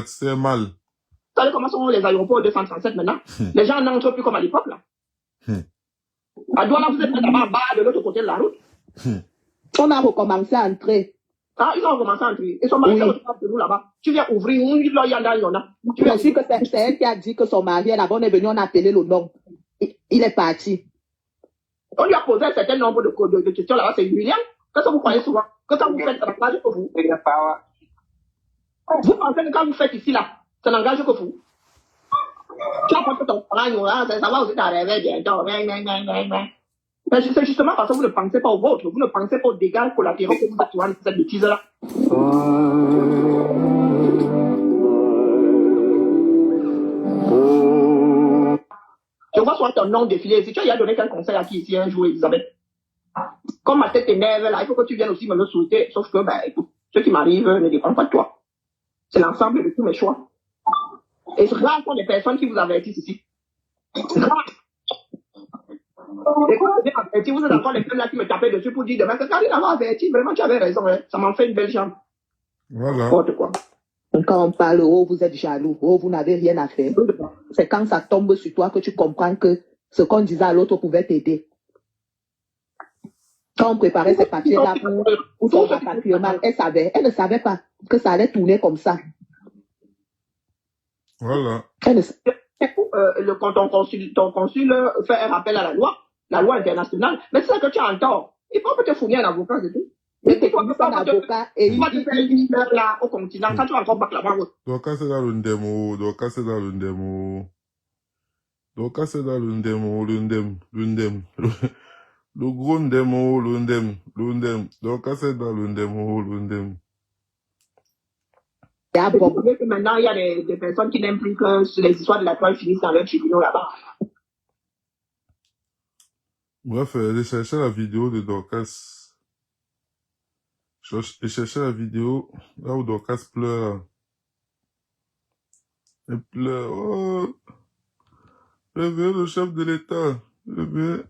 S1: sais mal.
S4: Vous savez comment sont les aéroports 237 maintenant? Les gens n'entrent plus comme à l'époque, là. À Douala, vous êtes là-bas en bas, de l'autre côté de la route.
S5: On a recommencé à entrer.
S4: Ah, ils ont recommencé à entrer. Ils sont mariés de nous là-bas. Tu viens ouvrir,
S5: tu vois aussi que c'est elle qui a dit que son mari est là-bas. On est venu, on a appelé le nom. Il est parti.
S4: On lui a posé un certain nombre de questions là-bas. C'est William. Qu'est-ce que vous croyez souvent? Que quand vous faites, ça n'engage que vous. Vous pensez que quand vous faites ici, là, ça n'engage que vous. Tu as porté ton parent, ça va aussi t'arriver bientôt. Mais c'est justement parce que vous ne pensez pas au vôtre. Vous ne pensez pas aux dégâts collatéraux que vous êtes souvent de cette bêtise-là. Je vois soit ton nom défilé. Si tu as donné quel conseil à qui ici un jour, Elisabeth? Comme ma tête t'énerve là, il faut que tu viennes aussi me le souhaiter. Sauf que, ben, écoute, ce qui m'arrive ne dépend pas de toi. C'est l'ensemble de tous mes choix. Et rares sont les personnes qui vous avertissent ici. Rares. Et quand vous êtes averti, vous êtes encore les femmes là qui me tapaient dessus pour dire demain que Karine m'a averti, vraiment tu avais raison, hein. Ça m'en fait une belle jambe.
S1: Voilà.
S4: N'importe quoi.
S5: Quand on parle, oh, vous êtes jaloux, oh, vous n'avez rien à faire. C'est quand ça tombe sur toi que tu comprends que ce qu'on disait à l'autre pouvait t'aider. Quand on préparait ces papiers-là pour son rapatriement, elle ne savait pas que ça allait tourner comme ça.
S1: Voilà.
S4: Ton consul fait un rappel à la loi internationale, mais c'est ça que tu as en tort. Il faut que te fournir un avocat, c'est tout. Mais tu peux pas un avocat et il faire là au continent quand tu vas encore battre la barre.
S1: Donc, c'est dans le démo. Le gros démo, l'undem. Donc, c'est dans le démo, l'undem.
S4: Maintenant, il y a des personnes qui n'aiment plus que les histoires de la toile finissent dans leur tribunal là-bas.
S1: Bref, j'ai cherché la vidéo de Dorcas. J'ai cherché la vidéo là où Dorcas pleure. Elle pleure. Oh, je veux le chef de l'État. Je veux.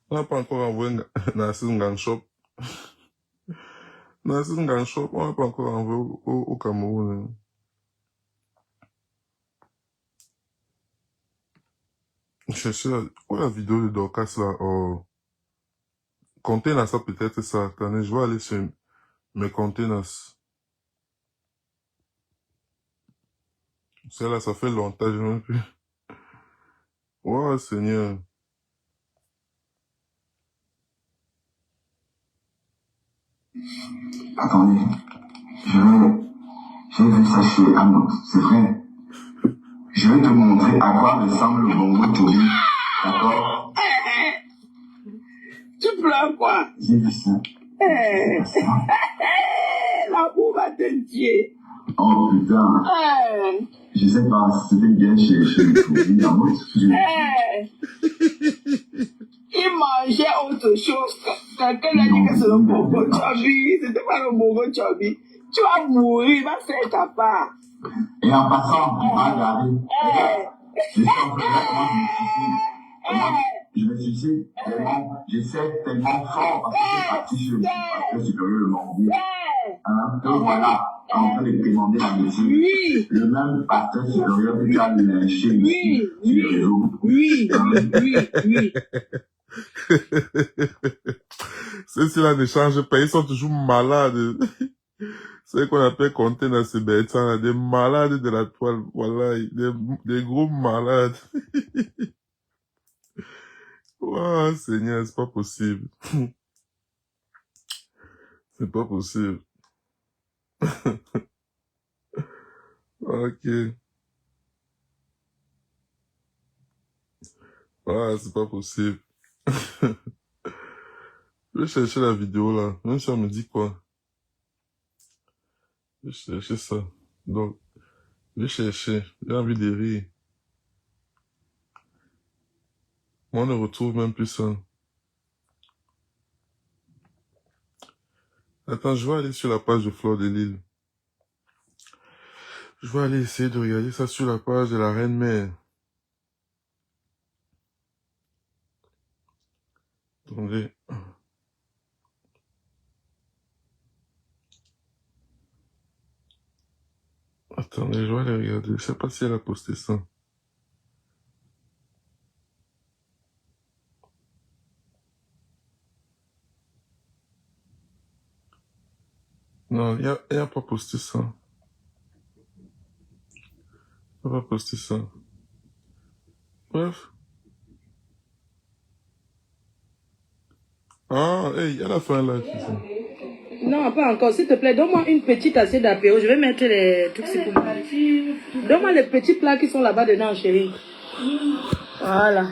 S1: On n'a pas encore envoyé Nassim Gangshop. Nassim Gangshop, on n'a pas encore envoyé au Cameroun. Chercher la vidéo de Dorcas là. Oh. Container ça peut-être ça. Attendez, je vais aller sur mes containers. Celle-là, ça fait longtemps, je n'en ai plus. Oh, Seigneur.
S13: Attendez, j'ai vu ça chez Amox, c'est vrai. Je vais te montrer à quoi ressemble le bongo Tobi. D'accord?
S4: Tu pleures quoi?
S13: J'ai vu ça.
S4: La boue va te tuer.
S13: Oh putain. Je sais pas si c'était bien chez Tobi, Amox.
S4: Il mangeait autre chose. Quelqu'un a dit que c'est le bongo Tobi. C'était pas le bongo Tobi. Tu vas mourir, va faire ta part.
S13: Et en passant, regardez. Je sais comment je me suicide tellement, j'essaie tellement fort parce que c'est parti sur le pasteur supérieur de Morbier. Donc voilà, en train de demander la médecine.
S4: Oui.
S13: Le même pasteur supérieur que tu as lynché ici sur les réseaux.
S4: Oui.
S1: Ceux-là ne changent pas, ils sont toujours malades. C'est ce qu'on appelle compter dans ces bêtes, des malades de la toile, voilà, des gros malades. Oh, Seigneur, c'est pas possible. C'est pas possible. Ok. Ah, c'est pas possible. Je vais chercher la vidéo là. Même si on me dit quoi. Je vais chercher ça. Donc, je vais chercher. J'ai envie de rire. Moi, on ne retrouve même plus ça. Attends, je vais aller sur la page de Fleur de Lille. Je vais aller essayer de regarder ça sur la page de la Reine Mère. Attendez. Attendez, je vais aller regarder. Je sais pas si elle a posté ça. Non, elle a pas posté ça. Elle a pas posté ça. Bref. Ah, hey, elle a fait un live.
S11: Non, pas encore. S'il te plaît, donne-moi une petite assiette d'apéro. Je vais mettre les trucs pour moi. Donne-moi les petits plats qui sont là-bas dedans, chérie. Voilà.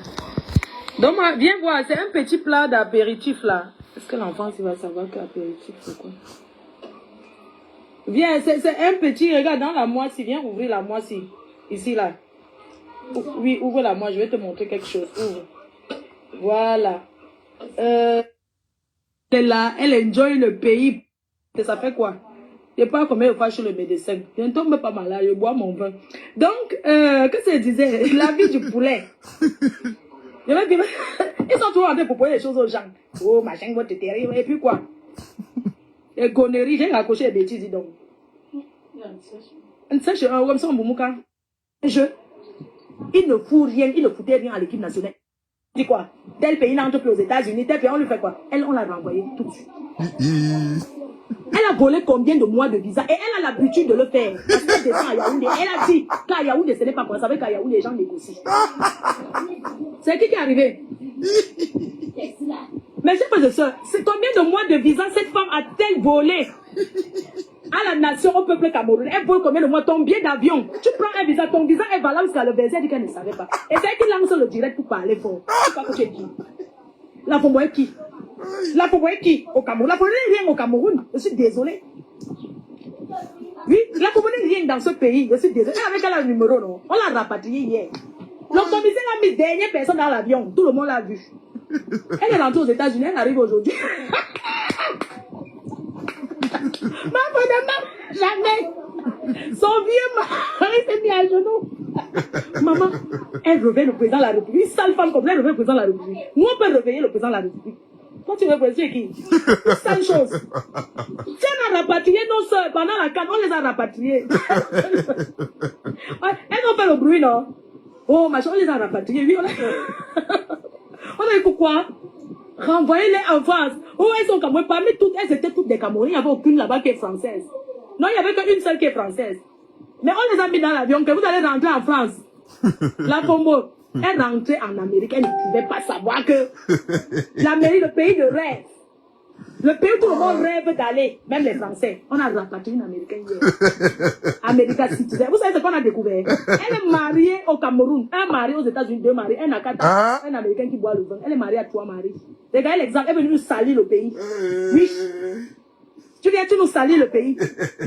S11: Donne-moi, viens voir. C'est un petit plat d'apéritif là. Est-ce que l'enfant il va savoir qu'apéritif c'est quoi? Viens, c'est un petit. Regarde dans la moitié. Viens ouvrir la moitié. Ici là. Oui, ouvre la moitié. Je vais te montrer quelque chose. Ouvre. Voilà. Elle est là, elle enjoy le pays. Et ça fait quoi? Je sais pas combien je fais chez le médecin. Je ne tombe pas malade, je bois mon vin. Donc, qu'est-ce que je disais? La vie du poulet. Ils sont toujours en train de proposer des choses aux gens. Oh, machin, votre terrible. Et puis quoi? Les conneries, j'ai raccroché les bêtises, dis donc. Comme ça, en Boumouka. Il ne fout rien, il ne foutait rien à l'équipe nationale. Dis quoi? Tel pays n'entre plus aux États-Unis, tel pays, on lui fait quoi? Elle, on l'a renvoyé tout de suite. Elle a volé combien de mois de visa? Et elle a l'habitude de le faire. Parce qu'elle descend à Yaoundé. Elle a dit qu'à Yaoundé, ce n'est pas pour ça. Vous savez qu'à Yaoundé, les gens négocient. C'est qui est arrivé? Mais je sais pas, c'est combien de mois de visa cette femme a-t-elle volé à la nation, au peuple camerounais? Elle vole combien de mois? Ton billet d'avion. Tu prends un visa, ton visa est valable jusqu'à le verset, elle dit qu'elle ne savait pas. Et c'est elle qui lance le direct pour parler fort. C'est pas que tu dis. La Fombo est qui? La Fombo est qui? Au Cameroun. La Fombo n'est rien au Cameroun. Je suis désolé. Oui, la Fombo n'est rien dans ce pays. Je suis désolé. Elle avait quel numéro, non? On l'a rapatrié hier. Le commissaire a mis dernière personne dans l'avion. Tout le monde l'a vu. Elle est rentrée aux États-Unis. Elle arrive aujourd'hui. Jamais. Son vieux mari s'est mis à genoux. Maman, elle revient le président de la République. Une sale femme comme elle revient le président de la République. Nous, on peut réveiller le président de la République. Quand tu veux président qui? Sale chose. Si on a rapatrié nos soeurs pendant la canne, on les a rapatriées. Elles ont fait le bruit, non? Oh, machin, on les a rapatriées. Oui, on a dit pourquoi? Renvoyez-les en France. Oh, elles sont Camerounaises. Parmi toutes, elles étaient toutes des Camerounais. Il n'y avait aucune là-bas qui est française. Non, il n'y avait qu'une seule qui est française. Mais on les a mis dans l'avion, que vous allez rentrer en France. La Pombo, elle rentrait en Amérique, elle ne pouvait pas savoir que l'Amérique, le pays de rêve, le pays où tout le monde rêve d'aller, même les Français. On a rapatrié une Américaine hier. America Citizen. Vous savez ce qu'on a découvert? Elle est mariée au Cameroun, un mari aux États-Unis, 2 maris, un à Qatar, un Américain qui boit le vin. Elle est mariée à 3 maris. Regardez l'exemple, elle est venue nous salir le pays. Oui. Tu viens, tu nous salis le pays.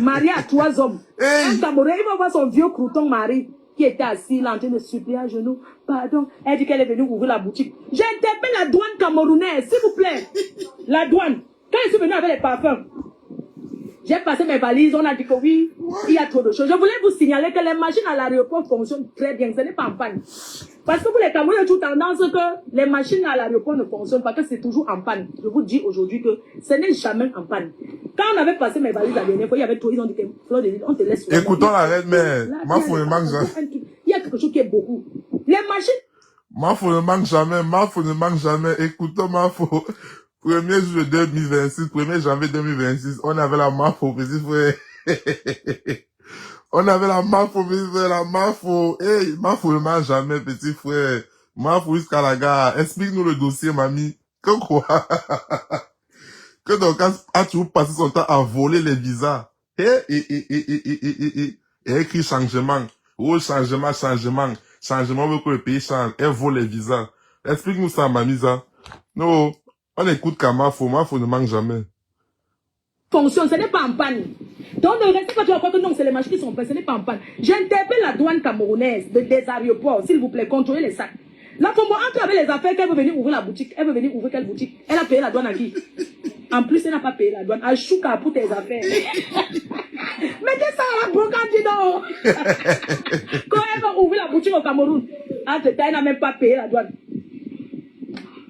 S11: Mariée à 3 hommes. Un Cameroun, il va voir son vieux crouton mari qui était assis là en train de supplier à genoux. Pardon. Elle dit qu'elle est venue ouvrir la boutique. J'interpelle la douane camerounaise, s'il vous plaît. La douane. Quand je suis venue avec les parfums, j'ai passé mes valises, on a dit que oui, il y a trop de choses. Je voulais vous signaler que les machines à l'aéroport fonctionnent très bien, ce n'est pas en panne. Parce que pour les Camerounais, il y a toute tendance que les machines à l'aéroport ne fonctionnent pas, que c'est toujours en panne. Je vous dis aujourd'hui que ce n'est jamais en panne. Quand on avait passé mes valises la dernière fois, il y avait trop, ils ont dit que Fleur de Lys, on te laisse.
S1: Écoutons la reine mère, ma fou ne manque jamais.
S11: Il y a quelque chose qui est beaucoup. Les machines.
S1: Ma fou ne manque jamais, ma fou ne manque jamais. Écoutons ma fou. 1er juillet 2026, 1er janvier 2026, on avait la MAFO, petit frère. On avait la MAFO, petit frère, la MAFO. Hey, MAFO ne mange jamais, petit frère. MAFO jusqu'à la gare. Explique-nous le dossier, mamie. Que quoi? Que donc, a toujours passé son temps à voler les visas. Et écrit changement. Oh, changement. Changement veut que le pays change. Elle vole les visas. Explique-nous ça, mamie, ça. Non. On écoute qu'à MAFO ne manque jamais.
S11: Fonctionne, ce n'est pas en panne. Donc ne restez pas, tu vas croire que non, c'est les machines qui sont en panne, ce n'est pas en panne. J'interpelle la douane camerounaise des aéroports, s'il vous plaît, contrôlez les sacs. Là, pour moi, entre avec les affaires qu'elle veut venir ouvrir la boutique, elle veut venir ouvrir quelle boutique? Elle a payé la douane à qui? En plus, elle n'a pas payé la douane. À Chouka pour tes affaires. Mettez ça à la brocante, dis donc. Quand elle va ouvrir la boutique au Cameroun, elle n'a même pas payé la douane.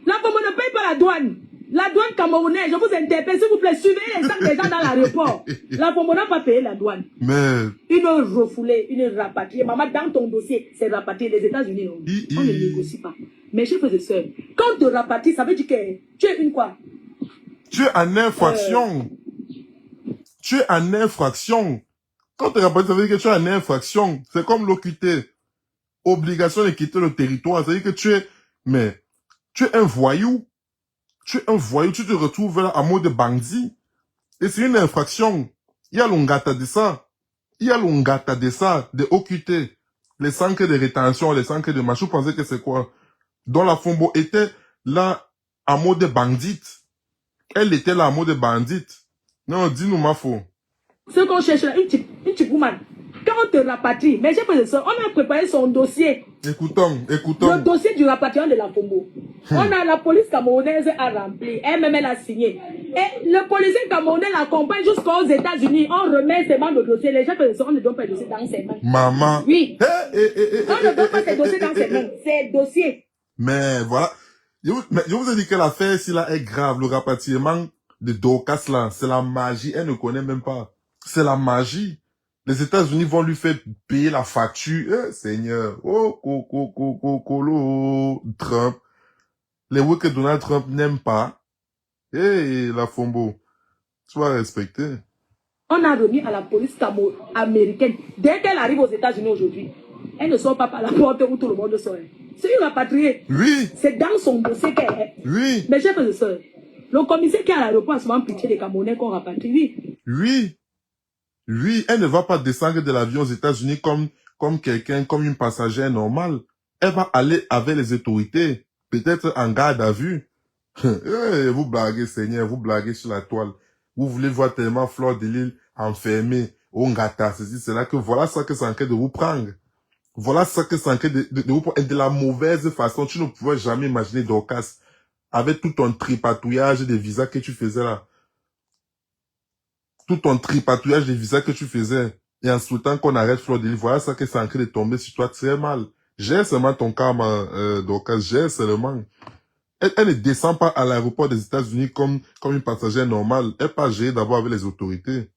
S11: Là, comme on ne paye pas la douane camerounaise, je vous interpelle, s'il vous plaît, suivez les sacs des gens dans l'aéroport. Là, comme on n'a pas payé la douane.
S1: Mais...
S11: Une refoulée, une rapatriée. Maman, dans ton dossier, c'est rapatrié des États-Unis. On ne négocie pas. Mes chers frères et sœurs, quand on te rapatrie, ça veut dire que tu es une quoi?
S1: Tu es en infraction. Tu es en infraction. Quand on te rapatrie, ça veut dire que tu es en infraction. C'est comme l'OQT. Obligation de quitter le territoire. Ça veut dire que tu es... Mais... Tu es un voyou. Tu es un voyou. Tu te retrouves là en mode bandit. Et c'est une infraction. Il y a l'ongata de ça. Il y a l'ongata de ça, de OQT. Les centres de rétention, les centres de machin. Vous pensez que c'est quoi? Dont la Fombo était là en mode bandite. Elle était là en mode bandite. Non, dis-nous ma faux.
S11: Ce qu'on cherche là, une petite woman. Quand on te rapatrie, mais j'ai fait ça, on a préparé son dossier.
S1: Écoutons.
S11: Le dossier du rapatriement de la Fombo. On a la police camerounaise à remplir. Elle-même, elle a signé. Et le policier camerounais l'accompagne jusqu'aux États-Unis. On remet ses mains de dossier. Les gens font ça, on ne donne pas le dossier dans ses mains.
S1: Maman.
S11: Oui. On ne donne pas ses dossiers dans ses mains. C'est dossier.
S1: Mais voilà. Je vous ai dit que l'affaire ici là est grave. Le rapatriement de Dorcas là, c'est la magie. Elle ne connaît même pas. C'est la magie. Les États-Unis vont lui faire payer la facture. Seigneur. Trump. Les mots que Donald Trump n'aime pas. La Fombo. Tu vas respecter.
S11: On a remis à la police américaine. Dès qu'elle arrive aux États-Unis aujourd'hui, elle ne sort pas par la porte où tout le monde sort. C'est une rapatriée.
S1: Oui.
S11: C'est dans son dossier qu'elle est.
S1: Oui.
S11: Mais j'ai fait de ça. Le commissaire qui est à l'aéroport a souvent pitié des Camerounais qu'on rapatrie.
S1: Oui. Oui, elle ne va pas descendre de l'avion aux États-Unis comme quelqu'un, comme une passagère normale. Elle va aller avec les autorités, peut-être en garde à vue. Vous blaguez, Seigneur, vous blaguez sur la toile. Vous voulez voir tellement Fleur de Lys enfermée, au Ngata, c'est là que voilà ça que c'est en train de vous prendre. Voilà ça que c'est en train de vous prendre. Et de la mauvaise façon, tu ne pouvais jamais imaginer Dorcas avec tout ton tripatouillage des visas que tu faisais là. Tout ton tripatouillage des visas que tu faisais, et en souhaitant qu'on arrête Fleur de Lys, voilà ça que c'est en train de tomber sur toi très mal. Gère seulement ton karma, Dorcas, gère seulement. Elle ne descend pas à l'aéroport des États-Unis comme une passagère normale. Elle pas gérée d'abord avec les autorités.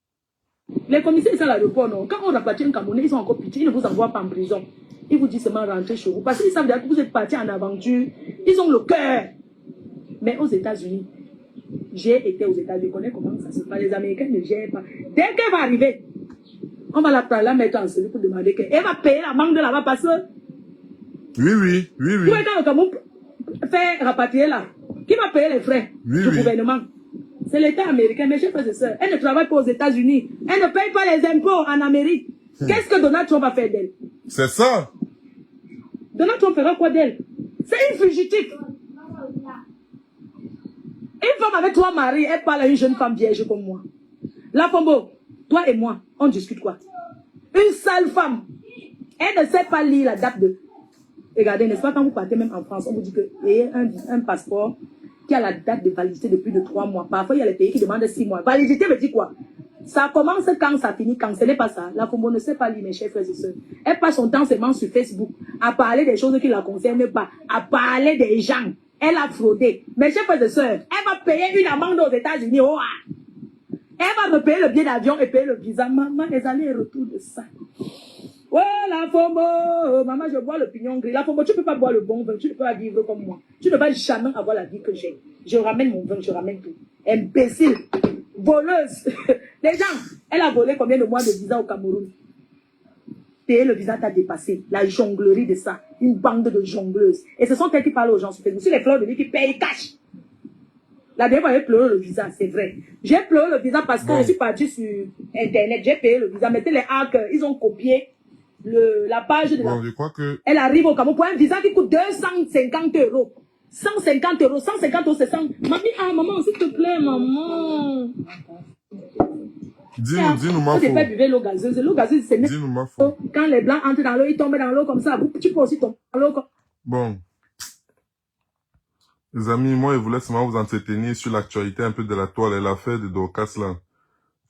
S11: Les commissaires sont à l'aéroport, non. Quand on rapatrie un Camerounais, ils sont encore pitié, ils ne vous envoient pas en prison. Ils vous disent seulement rentrer chez vous. Parce qu'ils savent déjà que vous êtes partis en aventure. Ils ont le cœur. Mais aux États-Unis, j'ai été aux États-Unis, je connais comment ça se passe. Les Américains ne gèrent pas. Dès qu'elle va arriver, On va la mettre en celui pour demander qu'elle va payer la manque de là-bas parce que...
S1: Oui.
S11: Tout est dans le Cameroun fait rapatrier là. Qui va payer les frais du gouvernement? C'est l'État américain, mes chers frères et sœurs. Elle ne travaille pas aux États-Unis. Elle ne paye pas les impôts en Amérique. Qu'est-ce que Donald Trump va faire d'elle?
S1: C'est ça.
S11: Donald Trump fera quoi d'elle? C'est une fugitive. Une femme avec 3 maris, elle parle à une jeune femme vierge comme moi. La Pombo, toi et moi, on discute quoi? Une sale femme. Elle ne sait pas lire la date de... Regardez, n'est-ce pas, quand vous partez même en France, on vous dit que ayez un passeport qui a la date de validité de plus de 3 mois. Parfois, il y a les pays qui demandent 6 mois. Validité veut dire quoi? Ça commence quand ça finit, quand ce n'est pas ça. La Pombo ne sait pas lire, mes chers frères et sœurs. Elle passe son temps seulement sur Facebook à parler des choses qui ne la concernent pas, à parler des gens. Elle a fraudé. Mes chers frères et sœurs, elle va payer une amende aux États-Unis. Oh, elle va repayer le billet d'avion et payer le visa. Maman, les allers et retours de ça. Oh, la Pombo, maman, je bois le pignon gris. La Pombo, tu ne peux pas boire le bon vin, tu ne peux pas vivre comme moi. Tu ne vas jamais avoir la vie que j'ai. Je ramène mon vin, je ramène tout. Imbécile, voleuse. Les gens, elle a volé combien de mois de visa au Cameroun? Payer le visa t'a dépassé. La jonglerie de ça. Une bande de jongleuses. Et ce sont elles qui parlent aux gens sur Facebook. Sur les fleurs de vie qui payent cash. La dernière fois, j'ai pleuré le visa, c'est vrai. J'ai pleuré le visa parce que je suis partie sur Internet. J'ai payé le visa. Mettez les hackers, ils ont copié la page de la...
S1: Je crois que...
S11: Elle arrive au Cameroun pour un visa qui coûte 250 €. 150 €. 150 €, c'est 100. Maman, s'il te plaît, maman.
S1: Dis-nous ma faute.
S11: Pas buvez l'eau gazeuse. L'eau gazeuse, c'est...
S1: Dis-nous ma faute.
S11: Quand les blancs entrent dans l'eau, ils tombent dans l'eau comme ça. Tu peux aussi tomber dans l'eau comme...
S1: Bon. Les amis, moi, je voulais seulement vous entretenir sur l'actualité un peu de la toile et l'affaire de Dorcas là.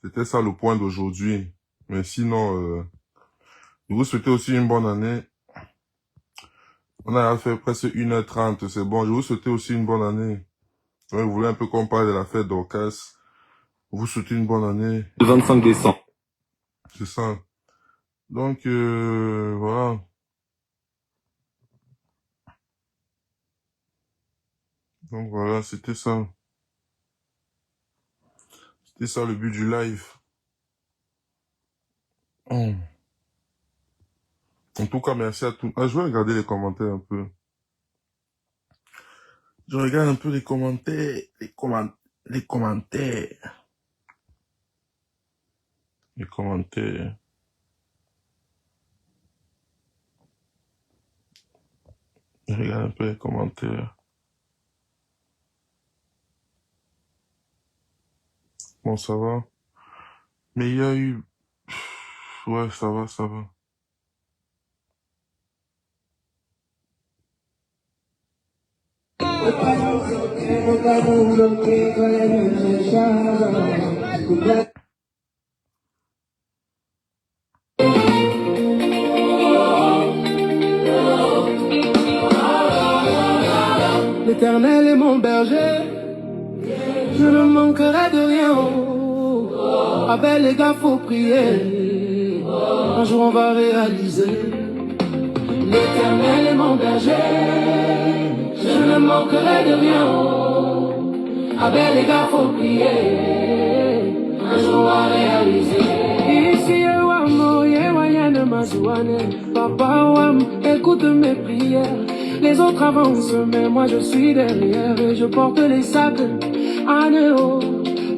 S1: C'était ça le point d'aujourd'hui. Mais sinon, je vous souhaite aussi une bonne année. On a fait presque 1h30, c'est bon. Je vous souhaite aussi une bonne année. Ouais, vous voulez un peu qu'on parle de l'affaire Dorcas. Vous souhaitez une bonne année.
S10: Le 25 décembre.
S1: C'est ça. Donc, voilà. Donc voilà, c'était ça. C'était ça le but du live. En tout cas, merci à tous. Ah, je vais regarder les commentaires un peu. Je regarde un peu les commentaires. Les commentaires. Je regarde un peu les commentaires. Bon, ça va. Mais il y a eu... Ouais, ça va.
S14: L'Éternel est mon berger, je ne manquerai de rien. Ah ben les gars, faut prier, un jour on va réaliser. L'Éternel est mon berger, je ne manquerai de rien. Ah ben les gars, faut prier, un jour on va réaliser. Ici Wamo, Yewayane Mazouane, Papa Wam, écoute mes prières. Les autres avancent, mais moi je suis derrière et je porte les sacs à Néo.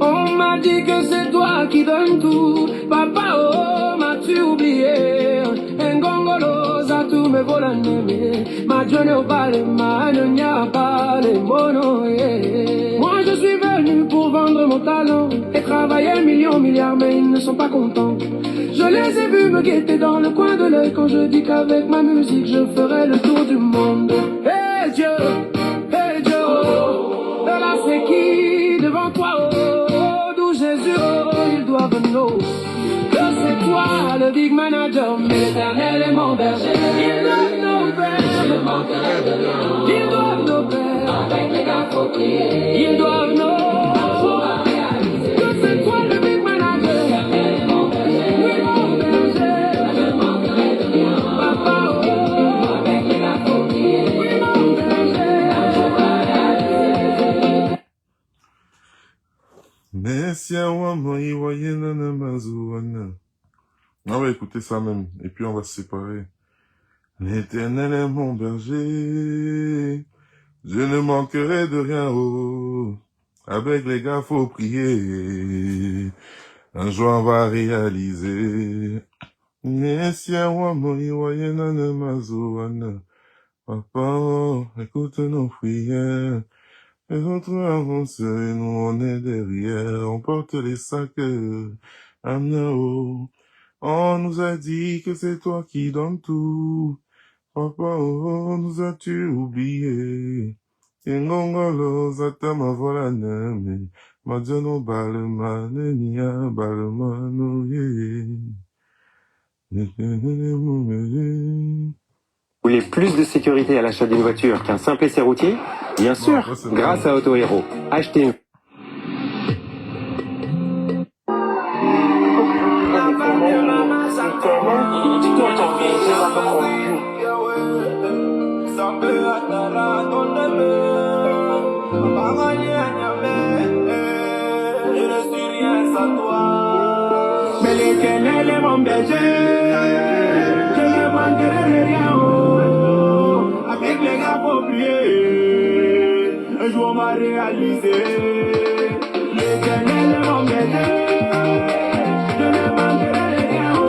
S14: On m'a dit que c'est toi qui donnes tout. Papa, oh, m'as-tu oublié? Ngongolo, za tu me volaneme. Ma journée au balai, ma n'y pas les monos. Moi je suis venu pour vendre mon talent et travailler millions, milliards, mais ils ne sont pas contents. Je les ai vus me guetter dans le coin de l'œil quand je dis qu'avec ma musique je ferai le tour du monde. Hey Dieu, oh, là c'est qui devant toi, oh, d'où Jésus, oh, ils doivent know que c'est toi le big manager, mais l'Éternel est mon berger. Ils doivent nos pères, je ne manquerai de rien. Ils doivent nos pères, avec les gars faut prier. Ils doivent know que c'est toi le big manager. L'Éternel est mon berger. Oui, mon berger, je ne manquerai de rien. Papa, oh, avec les gars faut prier. Oui, mon berger, je vais réaliser.
S1: Nesia Wamo, Iwayena Mazouana. On va écouter ça même, et puis on va se séparer. L'Éternel est mon berger, je ne manquerai de rien, oh. Avec les gars, faut prier, un jour on va réaliser. Papa, écoute nos prières, les autres avancent et nous on est derrière, on porte les sacs, Amnao. On nous a dit que c'est toi qui donnes tout. Papa, oh, nous as-tu oublié? Ingongolo, zatama volaname, madjono balmane, nia balmano,
S10: Vous voulez plus de sécurité à l'achat d'une voiture qu'un simple essai routier? Bien sûr, grâce à Auto Hero. Achetez une...
S14: Mais l'Éternel est mon berger, je ne manquerai de rien, oh. Avec les gars faut prier, un jour on m'a réalisé. L'Éternel est mon berger, je ne manquerai de rien, oh.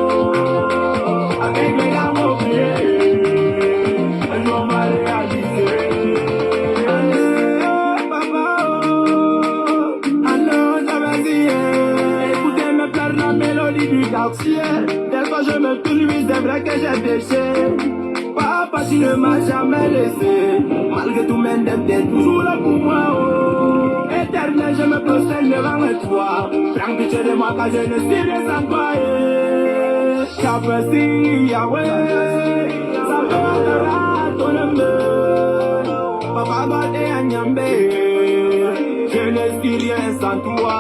S14: Avec les gars faut prier, un jour on m'a réalisé. Des fois je me tourne, oui c'est vrai que j'ai péché. Papa tu ne m'as jamais laissé, malgré tout même t'es toujours là pour moi, oh. Éternel je me prosterne devant toi, prends pitié de moi car je ne suis rien sans toi, J'apprécie Yahweh, ça fera ton amour. Papa Bade Anyambe, je ne suis rien sans toi.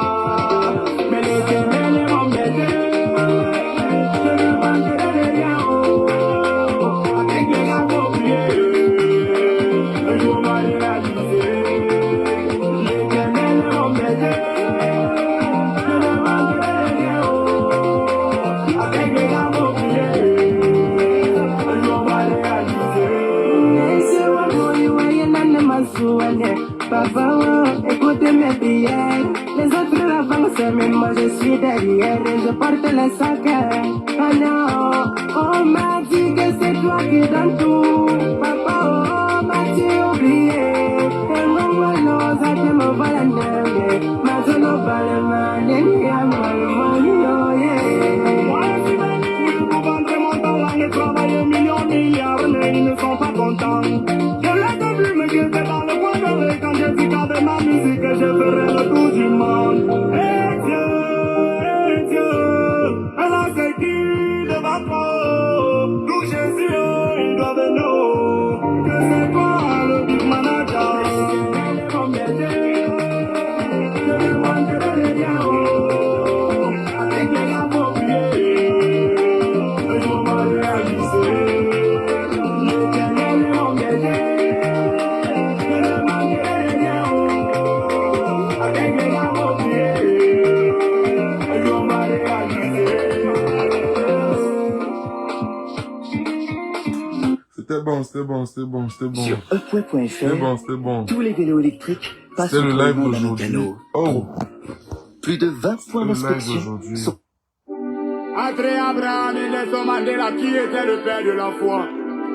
S14: Mais l'Éternel est mon berger, Papa, écoutez mes prières. Les autres avancent, mais moi je suis derrière et je porte le sac. Oh non, on m'a dit que c'est toi qui donnes tout. Papa, oh, m'as-tu oublié? Et mon malo, ça te me va la neige. Ma zone va le mal, et n'y a mal, moi je suis venu pour vendre mon talent et travailler millions, milliards, mais ils ne sont pas contents. Je l'ai vu me guetter dans le coin de l'œil quand j'ai dit qu'avec ma musique je ferai le tour du monde. Et Dieu, alors c'est qui devant toi? D'où Jésus, il doit venir, que c'est toi le big manager. Comme berger, je ne manquerai de rien, oh. Avec les gars pour prier, un jour on va réaliser. L'Éternel est mon berger,
S1: C'était bon.
S15: Sur upway.fr, tous les vélos électriques passent
S1: le live
S15: dans un
S1: d'aujourd'hui.
S15: mécano.
S1: Oh,
S15: Plus de 20 points d'inspection sont...
S14: Après Abraham et Nelson Mandela, qui était le père de la foi,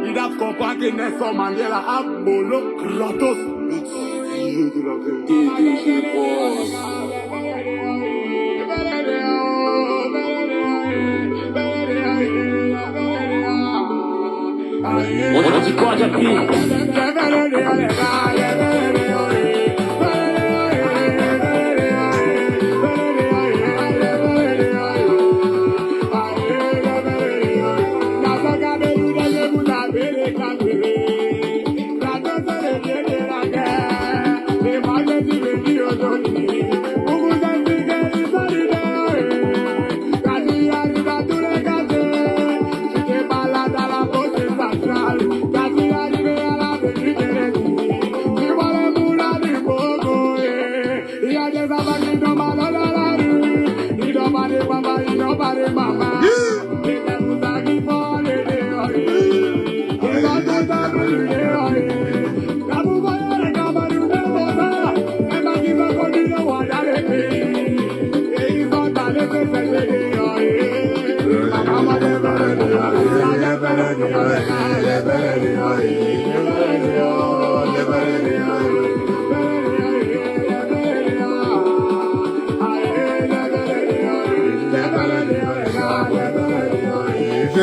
S14: ils doivent comprendre que Nelson Mandela a Bolo Kratos, le dieu de la vérité de ses proches.
S6: On dit quoi, Jackie?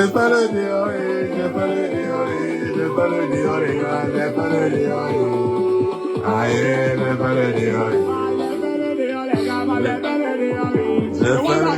S1: J'ai pas le déoré, j'ai pas le déoré, j'ai pas le déoré, j'ai pas le déoré. Aïe, j'ai pas le déoré. J'ai pas le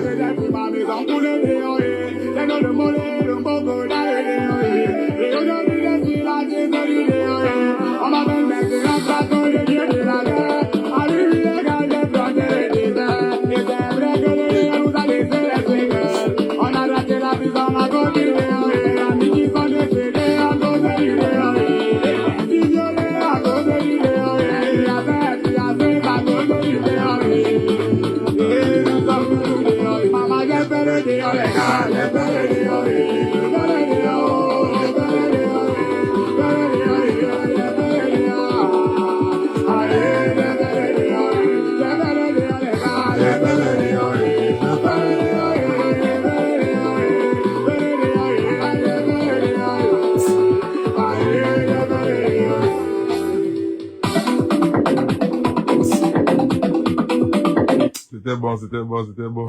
S1: C'était bon, c'était bon, c'était bon.